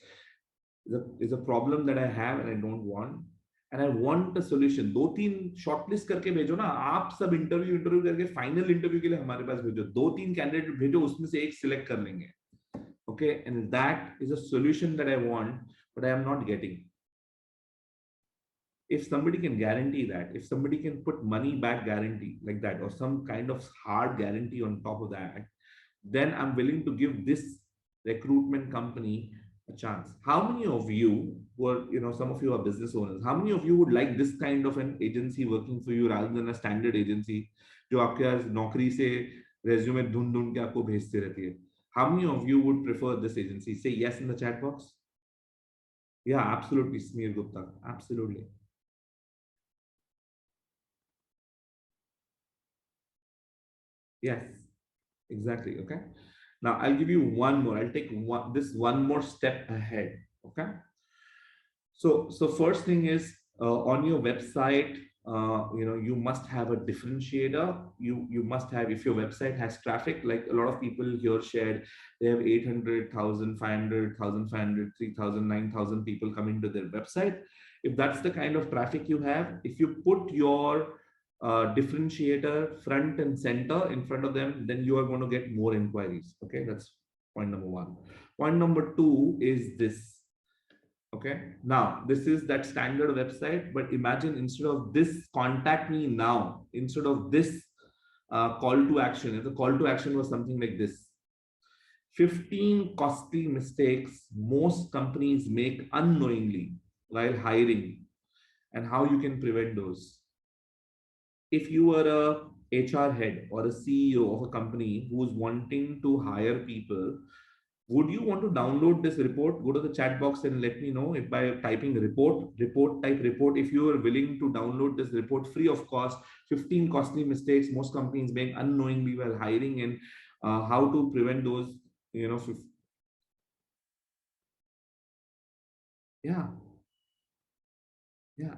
Is a problem that I have and I don't want. And I want a solution. 2-3 shortlist करके भेजो ना. आप सब इंटरव्यू करके फाइनल इंटरव्यू के लिए हमारे पास भेजो. 2-3 कैंडिडेट भेजो, उसमें से एक सिलेक्ट कर लेंगे. Okay, and that is a solution that I want, but I am not getting. If somebody can guarantee that, if somebody can put money back guarantee like that, or some kind of hard guarantee on top of that, then I'm willing to give this recruitment company a chance. How many of you who are, some of you are business owners, how many of you would like this kind of an agency working for you rather than a standard agency जो आपके पास नौकरी से resume ढूंढ के आपको भेजते रहती है? How many of you would prefer this agency? Say yes in the chat box. Yeah, absolutely, Smear Gupta. Absolutely. Yes, exactly. Okay. Now I'll give you one more. I'll take one more step ahead. Okay. So first thing is on your website, you must have a differentiator. You must have, if your website has traffic, like a lot of people here shared, they have 800,000, 500, 1,500, 3,000, 9,000 people coming to their website. If that's the kind of traffic you have, if you put your differentiator front and center in front of them, then you are going to get more inquiries. Okay, that's point number 1. Point number 2 is this. Okay, now this is that standard website, but imagine instead of this contact me now, instead of this call to action, if the call to action was something like this: 15 costly mistakes most companies make unknowingly while hiring, and how you can prevent those. If you are a HR head or a CEO of a company who's wanting to hire people, would you want to download this report? Go to the chat box and let me know if by typing type report, if you are willing to download this report free of cost, 15 costly mistakes most companies make unknowingly while hiring, and how to prevent those, yeah,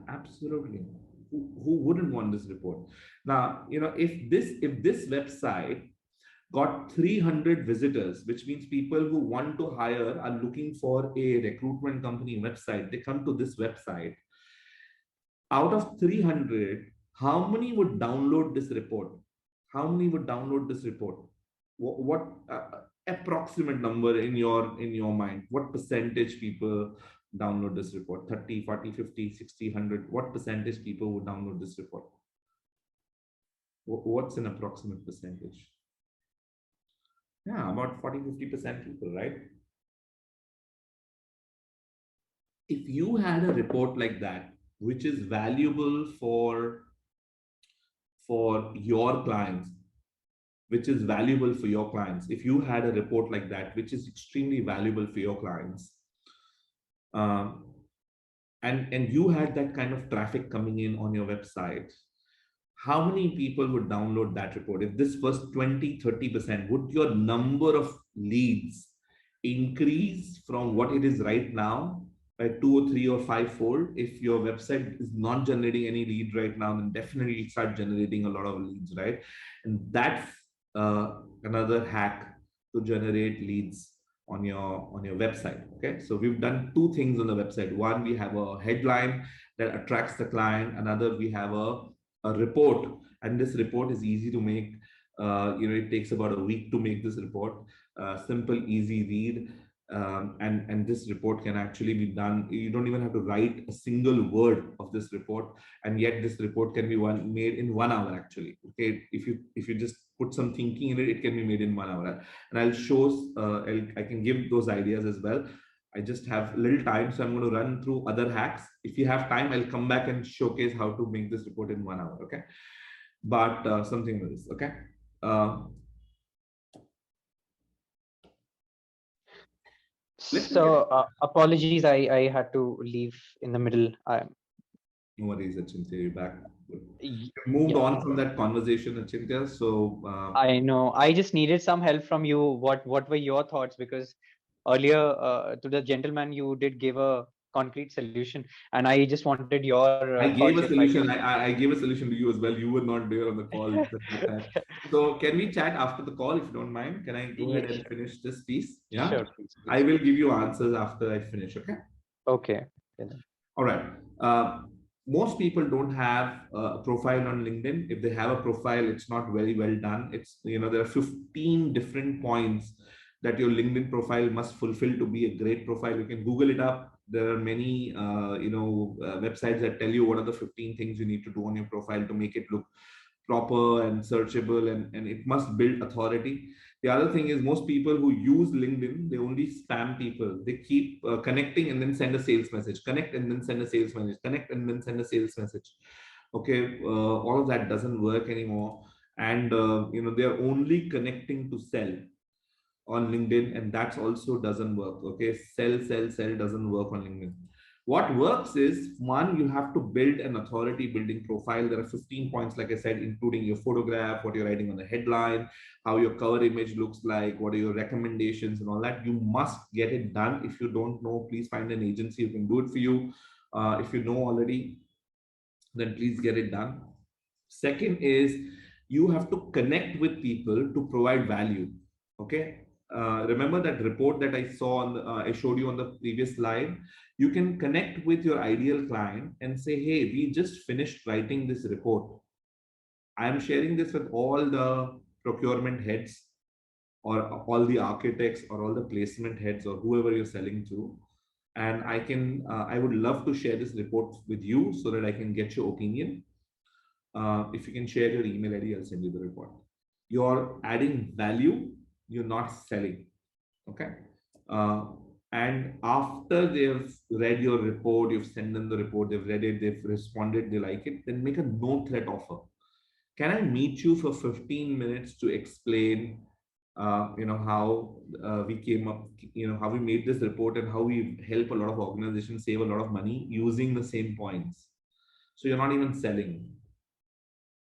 absolutely. Who wouldn't want this report? Now, if this website got 300 visitors, which means people who want to hire are looking for a recruitment company website, they come to this website. Out of 300, how many would download this report? How many would download this report? what approximate number in your mind? What percentage people download this report? 30, 40, 50, 60, 100? What percentage people would download this report? What's an approximate percentage? Yeah, about 40-50% people, right? If you had a report like that, which is valuable for your clients, which is valuable for your clients, if you had a report like that, which is extremely valuable for your clients, um, and you had that kind of traffic coming in on your website, how many people would download that report? If this was 20-30%, would your number of leads increase from what it is right now by 2 or 3 or 5 fold? If your website is not generating any lead right now, then definitely start generating a lot of leads, right? And that's another hack to generate leads on your website. Okay, so we've done two things on the website. One, we have a headline that attracts the client. Another, we have a report, and this report is easy to make. It takes about a week to make this report. Simple, easy read, and this report can actually be done. You don't even have to write a single word of this report, and yet this report can be made in 1 hour actually. Okay, if you just put some thinking in it, it can be made in 1 hour. And I'll show. I can give those ideas as well. I just have little time, so I'm going to run through other hacks. If you have time, I'll come back and showcase how to make this report in 1 hour. Okay, but something like this. Okay. So apologies, I had to leave in the middle. No worries, Achintya, you're back. Y- We moved yeah, on from that conversation, Achintya. So I know. I just needed some help from you. What were your thoughts? Because earlier to the gentleman, you did give a concrete solution, and I just wanted your I thoughts. gave a If I solution. can. I gave a solution to you as well. You were not there on the call at that time. So can we chat after the call if you don't mind? Can I go Yeah, ahead and sure, finish this piece? Yeah. sure, please, I please. will give you answers after I finish. Okay. Okay. Then. All right. Most people don't have a profile on LinkedIn. If they have a profile, it's not very well done. There are 15 different points that your LinkedIn profile must fulfill to be a great profile. You can Google it up. There are many, websites that tell you what are the 15 things you need to do on your profile to make it look proper and searchable, and it must build authority. The other thing is most people who use LinkedIn, they only spam people. They keep connecting and then send a sales message, connect and then send a sales message, connect and then send a sales message. Okay, all of that doesn't work anymore. And, they're only connecting to sell on LinkedIn, and that's also doesn't work. Okay, sell doesn't work on LinkedIn. What works is, one, you have to build an authority building profile. There are 15 points, like I said, including your photograph, what you're writing on the headline, how your cover image looks like, what are your recommendations and all that. You must get it done. If you don't know, please find an agency who can do it for you. If you know already, then please get it done. Second is, you have to connect with people to provide value. Okay. Remember that report that I saw I showed you on the previous slide. You can connect with your ideal client and say, hey, we just finished writing this report. I am sharing this with all the procurement heads or all the architects or all the placement heads or whoever you're selling to. And I would love to share this report with you so that I can get your opinion. If you can share your email ID, I'll send you the report. You're adding value, you're not selling. Okay. And after they've read your report, you've sent them the report, they've read it, they've responded, they like it, then make a no threat offer. Can I meet you for 15 minutes to explain, how we came up, how we made this report and how we help a lot of organizations save a lot of money using the same points. So you're not even selling.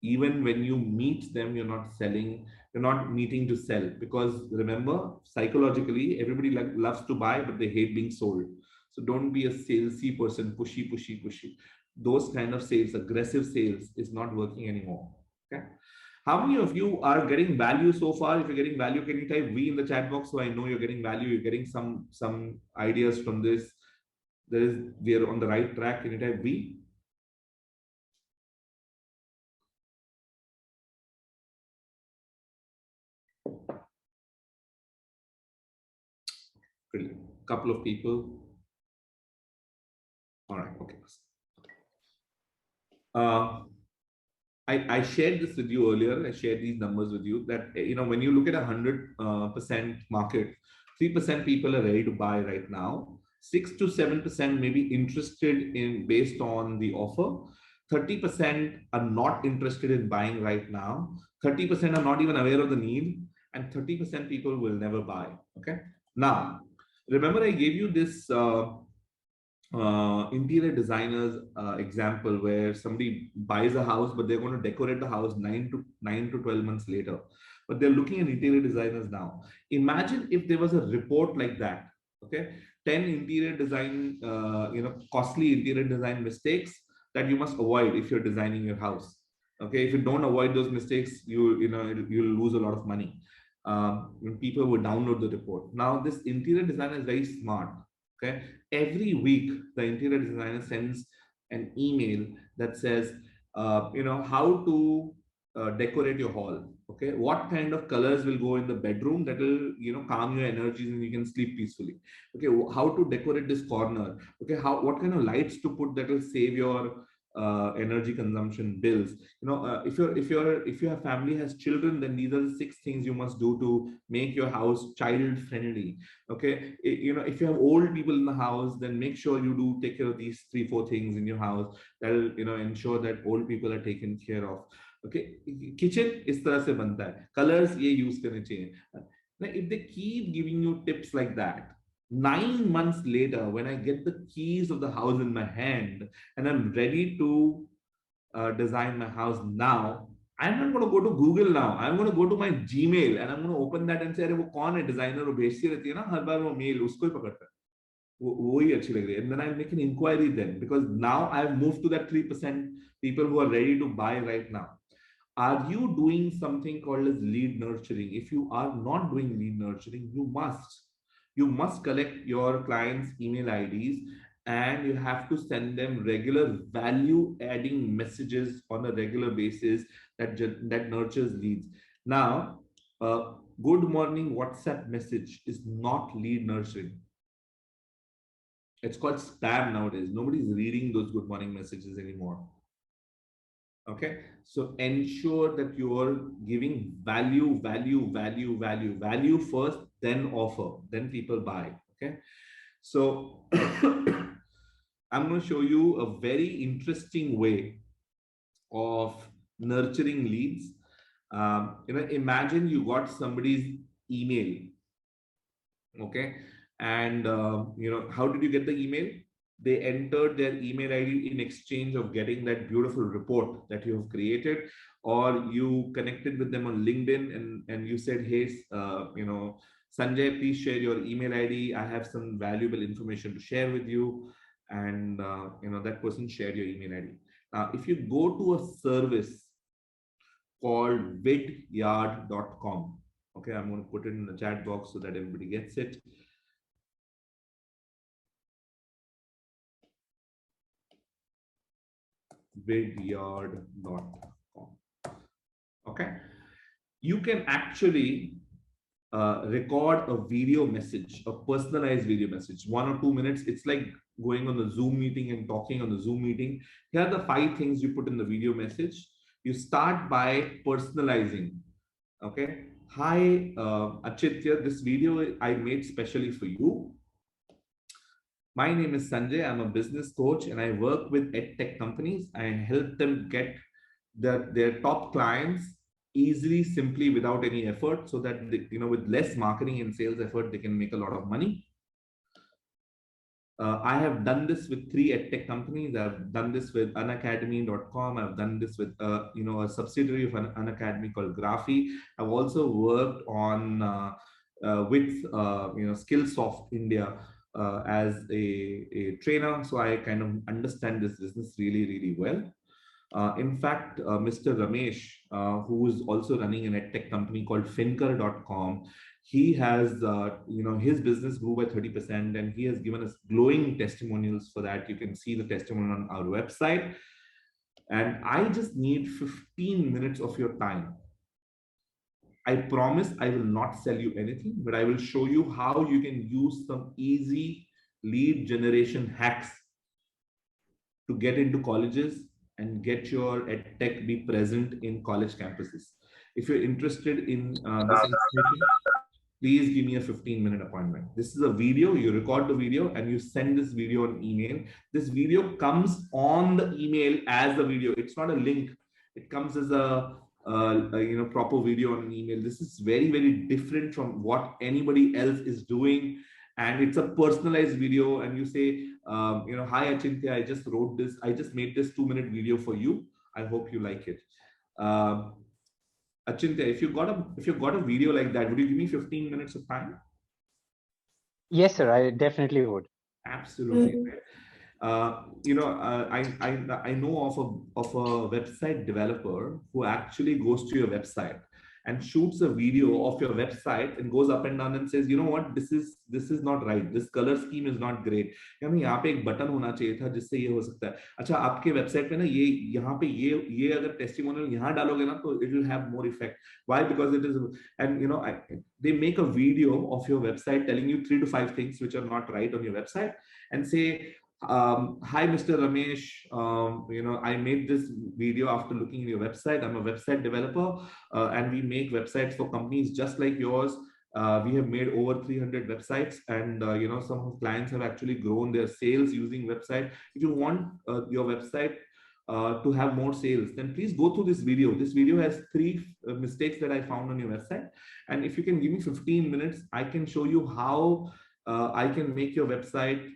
Even when you meet them, you're not selling, you're not meeting to sell, because remember, psychologically, everybody loves to buy, but they hate being sold. So don't be a salesy person, pushy. Those kind of sales, aggressive sales, is not working anymore. Okay. How many of you are getting value so far? If you're getting value, can you type V in the chat box so I know you're getting value? You're getting some ideas from this. We are on the right track. Can you type V? Brilliant. Couple of people. All right. Okay. Uh, I shared this with you earlier. I shared these numbers with you that when you look at 100% market, 3% people are ready to buy right now. 6 to 7% may be interested in based on the offer. 30% are not interested in buying right now. 30% are not even aware of the need, and 30% people will never buy. Okay. Now, remember I gave you this. Interior designers example where somebody buys a house but they're going to decorate the house 9 to 12 months later, but they're looking at interior designers now. Imagine if there was a report like that. Okay, 10 interior design costly interior design mistakes that you must avoid if you're designing your house. Okay, if you don't avoid those mistakes, you'll lose a lot of money. When people will download the report. Now this interior designer is very smart. Okay, every week the interior designer sends an email that says how to decorate your hall. Okay, what kind of colors will go in the bedroom that will calm your energies and you can sleep peacefully. Okay, how to decorate this corner. Okay, what kind of lights to put that will save your energy consumption bills. If your family has children, then these are the 6 things you must do to make your house child friendly. Okay, if you have old people in the house, then make sure you do take care of these 3 4 things in your house that will ensure that old people are taken care of. Okay, kitchen is tarah se banta hai, colors ye use karne chahiye. Now if they keep giving you tips like that, 9 months later when I get the keys of the house in my hand and I'm ready to design my house now, I'm not going to go to Google now. I'm going to go to my Gmail and I'm going to open that and say, अरे वो कौन है designer वो भेजती रहती है ना हर बार वो mail उसको ही पकड़ता है वो ही अच्छी लग रही है. And then I make an inquiry then, because now I've moved to that 3% people who are ready to buy right now. Are you doing something called as lead nurturing? If you are not doing lead nurturing, you must collect your clients' email IDs and you have to send them regular value adding messages on a regular basis that nurtures leads. Now, good morning WhatsApp message is not lead nurturing. It's called spam nowadays. Nobody's reading those good morning messages anymore. Okay, so ensure that you're giving value first, then offer, then people buy. Okay, so I'm going to show you a very interesting way of nurturing leads. Imagine you got somebody's email. Okay, and how did you get the email? They entered their email ID in exchange of getting that beautiful report that you have created, or you connected with them on LinkedIn and you said, hey, Sanjay, please share your email ID. I have some valuable information to share with you. And that person shared your email ID. Now, if you go to a service called vidyard.com, okay, I'm going to put it in the chat box so that everybody gets it. Vidyard.com. Okay, you can actually record a video message, a personalized video message, 1 or 2 minutes. It's like going on the Zoom meeting and talking on the Zoom meeting. Here are the 5 things you put in the video message. You start by personalizing. Okay, hi Achitya, this video I made specially for you. My name is Sanjay. I'm a business coach and I work with edtech companies. I help them get their top clients easily, simply, without any effort, so that they, with less marketing and sales effort, they can make a lot of money. I have done this with 3 edtech companies. I've done this with unacademy.com. I've done this with a subsidiary of Unacademy called Graphy. I've also worked on with Skillsoft India as a trainer. So I kind of understand this business really well. In fact, Mr. Ramesh, who is also running an edtech company called Finker.com, he has, his business grew by 30%, and he has given us glowing testimonials for that. You can see the testimonial on our website. And I just need 15 minutes of your time. I promise I will not sell you anything, but I will show you how you can use some easy lead generation hacks to get into colleges and get your edtech be present in college campuses. If you're interested in this information, please give me a 15-minute appointment. This is a video, you record the video and you send this video on email. This video comes on the email as the video. It's not a link. It comes as a proper video on an email. This is very, very different from what anybody else is doing. And it's a personalized video. And you say, hi, Achintya, I just wrote this. I just made this 2-minute video for you. I hope you like it. Achintya, if you got a video like that, would you give me 15 minutes of time? Yes, sir. I definitely would. Absolutely. I know of a website developer who actually goes to your website and shoots a video of your website and goes up and down and says, you know what, this is not right. This color scheme is not great. यानी यहाँ पे एक button होना चाहिए था जिससे ये हो सकता है. अच्छा, आपके वेबसाइट पे ना ये यहाँ पे ये अगर टेस्टिमोनियल यहाँ डालोगे ना तो it will have more effect. Why? Because it is, and they make a video of your website telling you 3 to 5 things which are not right on your website and say, hi, Mr. Ramesh. I made this video after looking at your website. I'm a website developer, and we make websites for companies just like yours. We have made over 300 websites, and some of clients have actually grown their sales using website. If you want your website to have more sales, then please go through this video. This video has 3 mistakes that I found on your website, and if you can give me 15 minutes, I can show you how I can make your website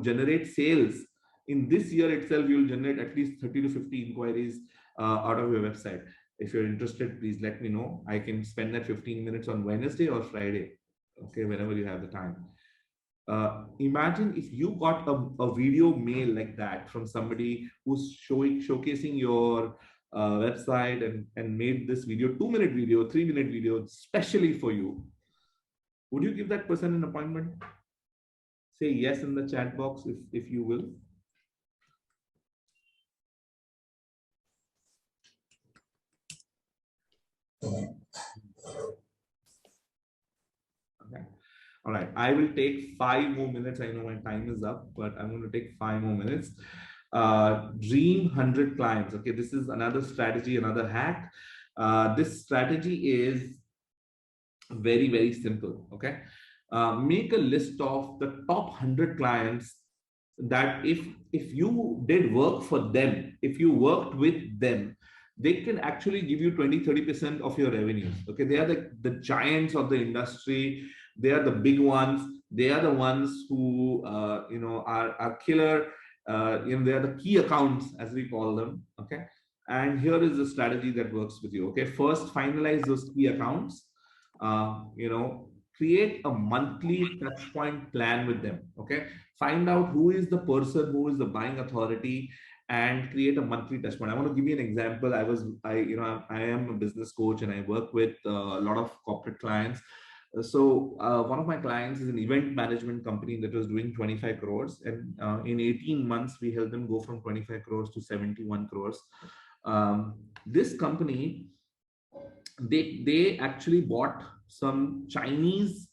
generate sales. In this year itself, you'll generate at least 30 to 50 inquiries out of your website. If you're interested, please let me know. I can spend that 15 minutes on Wednesday or Friday, okay, whenever you have the time. Imagine if you got a video mail like that from somebody who's showcasing your website and made this video, 2-minute video, 3-minute video, especially for you. Would you give that person an appointment? Say yes in the chat box if you will. Okay. All right. I will take 5 more minutes. I know my time is up, but I'm going to take 5 more minutes. Dream 100 clients. Okay. This is another strategy, another hack. This strategy is very, very simple. Okay. Make a list of the top 100 clients that if you did work for them, if you worked with them, they can actually give you 20-30% of your revenues. Okay, they are the giants of the industry. They are the big ones. They are the ones who are killer. They are the key accounts, as we call them. Okay, and here is the strategy that works with you. Okay, first finalize those key accounts. Create a monthly touch point plan with them. Okay, find out who is the person who is the buying authority and create a monthly touch point. I want to give you an example. I am a business coach and I work with a lot of corporate clients. So one of my clients is an event management company that was doing 25 crores, and in 18 months we helped them go from 25 crores to 71 crores. This company, they actually bought some Chinese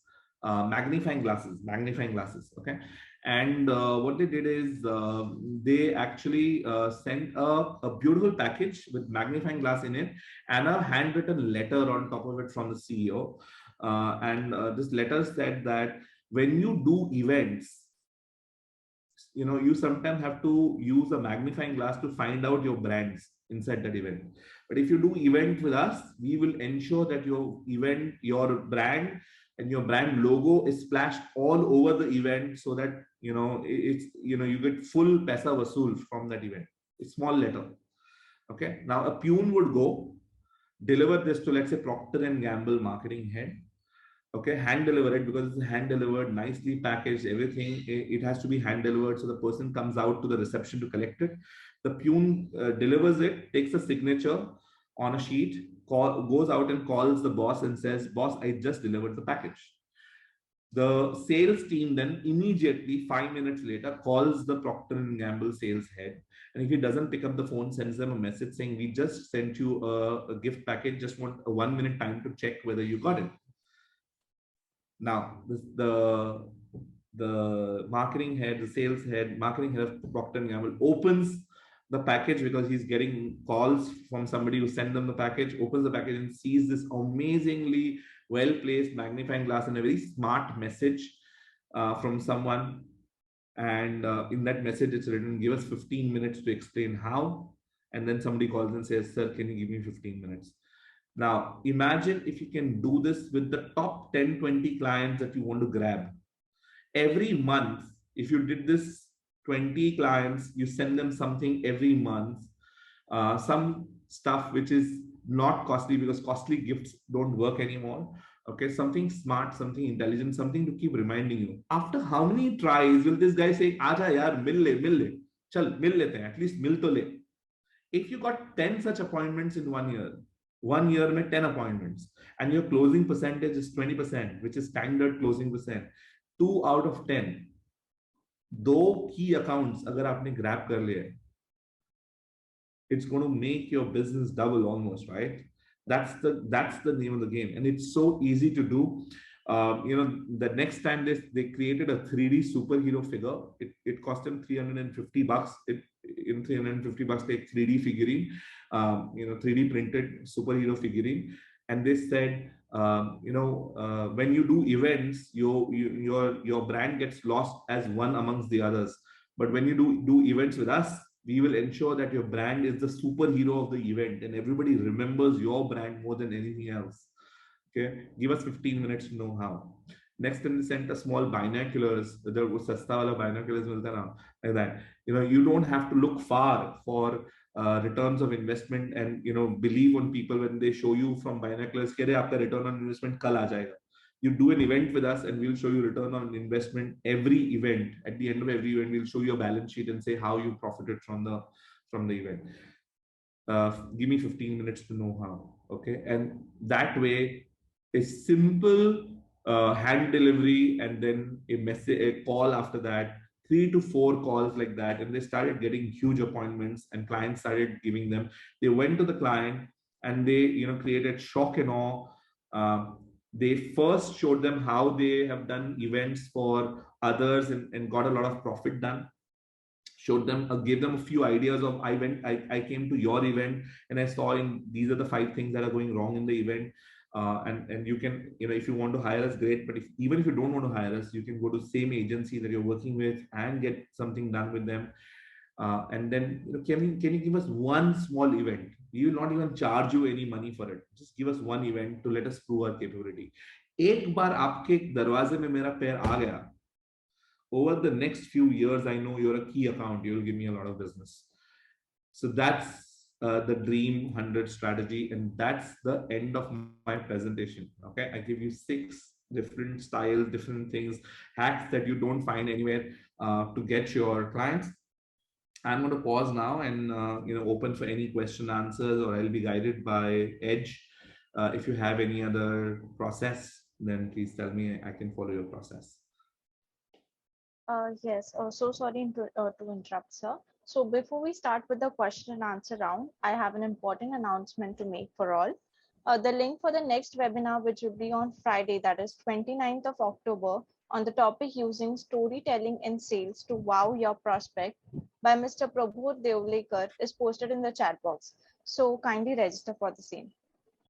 magnifying glasses. Okay, and what they did is they actually sent a beautiful package with magnifying glass in it and a handwritten letter on top of it from the CEO. This letter said that when you do events, you sometimes have to use a magnifying glass to find out your brands inside that event. But if you do event with us, we will ensure that your event, your brand and your brand logo is splashed all over the event, so that you get full paisa vasool from that event. A small letter. Okay, now a pune would go deliver this to, let's say, Procter and Gamble marketing head. Okay, hand deliver it, because it's hand delivered, nicely packaged, everything. It has to be hand delivered, so the person comes out to the reception to collect it. The pune delivers it, takes a signature on a sheet, goes out and calls the boss and says, boss, I just delivered the package. The sales team then immediately 5 minutes later calls the Procter and Gamble sales head, and if he doesn't pick up the phone, sends them a message saying, we just sent you a gift package, just want a 1 minute time to check whether you got it. Now the marketing head, the sales head, marketing head of Procter and Gamble opens the package because he's getting calls from somebody who sent them the package, opens the package and sees this amazingly well-placed magnifying glass and a very smart message from someone. And in that message, it's written, give us 15 minutes to explain how. And then somebody calls and says, sir, can you give me 15 minutes? Now, imagine if you can do this with the top 10, 20 clients that you want to grab. Every month, if you did this 20 clients, you send them something every month, some stuff which is not costly, because costly gifts don't work anymore. Okay, something smart, something intelligent, something to keep reminding you. After how many tries will this guy say, Aja yaar, mil le, chal, mil lete hain, at least mil to le. If you got 10 such appointments in 1 year mein 10 appointments, and your closing percentage is 20%, which is standard closing percent, 2 out of 10, 2 key accounts agar aapne grab kar liye, it's going to make your business double almost, right? That's the name of the game, and it's so easy to do. The next time they created a 3D superhero figure, it cost them $350. In $350 take 3D figurine, 3D printed superhero figurine, and they said, when you do events, your brand gets lost as one amongst the others. But when you do events with us, we will ensure that your brand is the superhero of the event and everybody remembers your brand more than anything else. Okay, give us 15 minutes to know how. Next, then they sent a small binoculars. There was sasta wala binoculars like that. You don't have to look far for returns of investment, and believe on people when they show you from binoculars. Kya aapka return on investment kal aa jayega. You do an event with us and we'll show you return on investment every event. At the end of every event, we'll show you a balance sheet and say how you profited from the event. Give me 15 minutes to know how. Okay, and that way, a simple hand delivery and then a call after that, 3 to 4 calls like that, and they started getting huge appointments and clients started giving them. They went to the client and they created shock and awe. They first showed them how they have done events for others and got a lot of profit done. Showed them, gave them a few ideas of, I came to your event and I saw these are the 5 things that are going wrong in the event. And you can, if you want to hire us, great. But even if you don't want to hire us, you can go to the same agency that you're working with and get something done with them. And then, can you give us one small event? We will not even charge you any money for it. Just give us one event to let us prove our capability. एक बार आपके दरवाजे में मेरा पैर आ गया, over the next few years, I know you're a key account. You'll give me a lot of business. So that's the Dream 100 strategy, and that's the end of my presentation. Okay, I give you 6 different styles, different things, hacks that you don't find anywhere to get your clients. I'm going to pause now and open for any question answers, or I'll be guided by Edge. If you have any other process, then please tell me. I can follow your process. Yes, so sorry to interrupt, sir. So before we start with the question and answer round, I have an important announcement to make for all. The link for the next webinar, which will be on Friday, that is 29th of October, on the topic using storytelling in sales to wow your prospect by Mr. Prabhu Devlekar, is posted in the chat box. So kindly register for the same.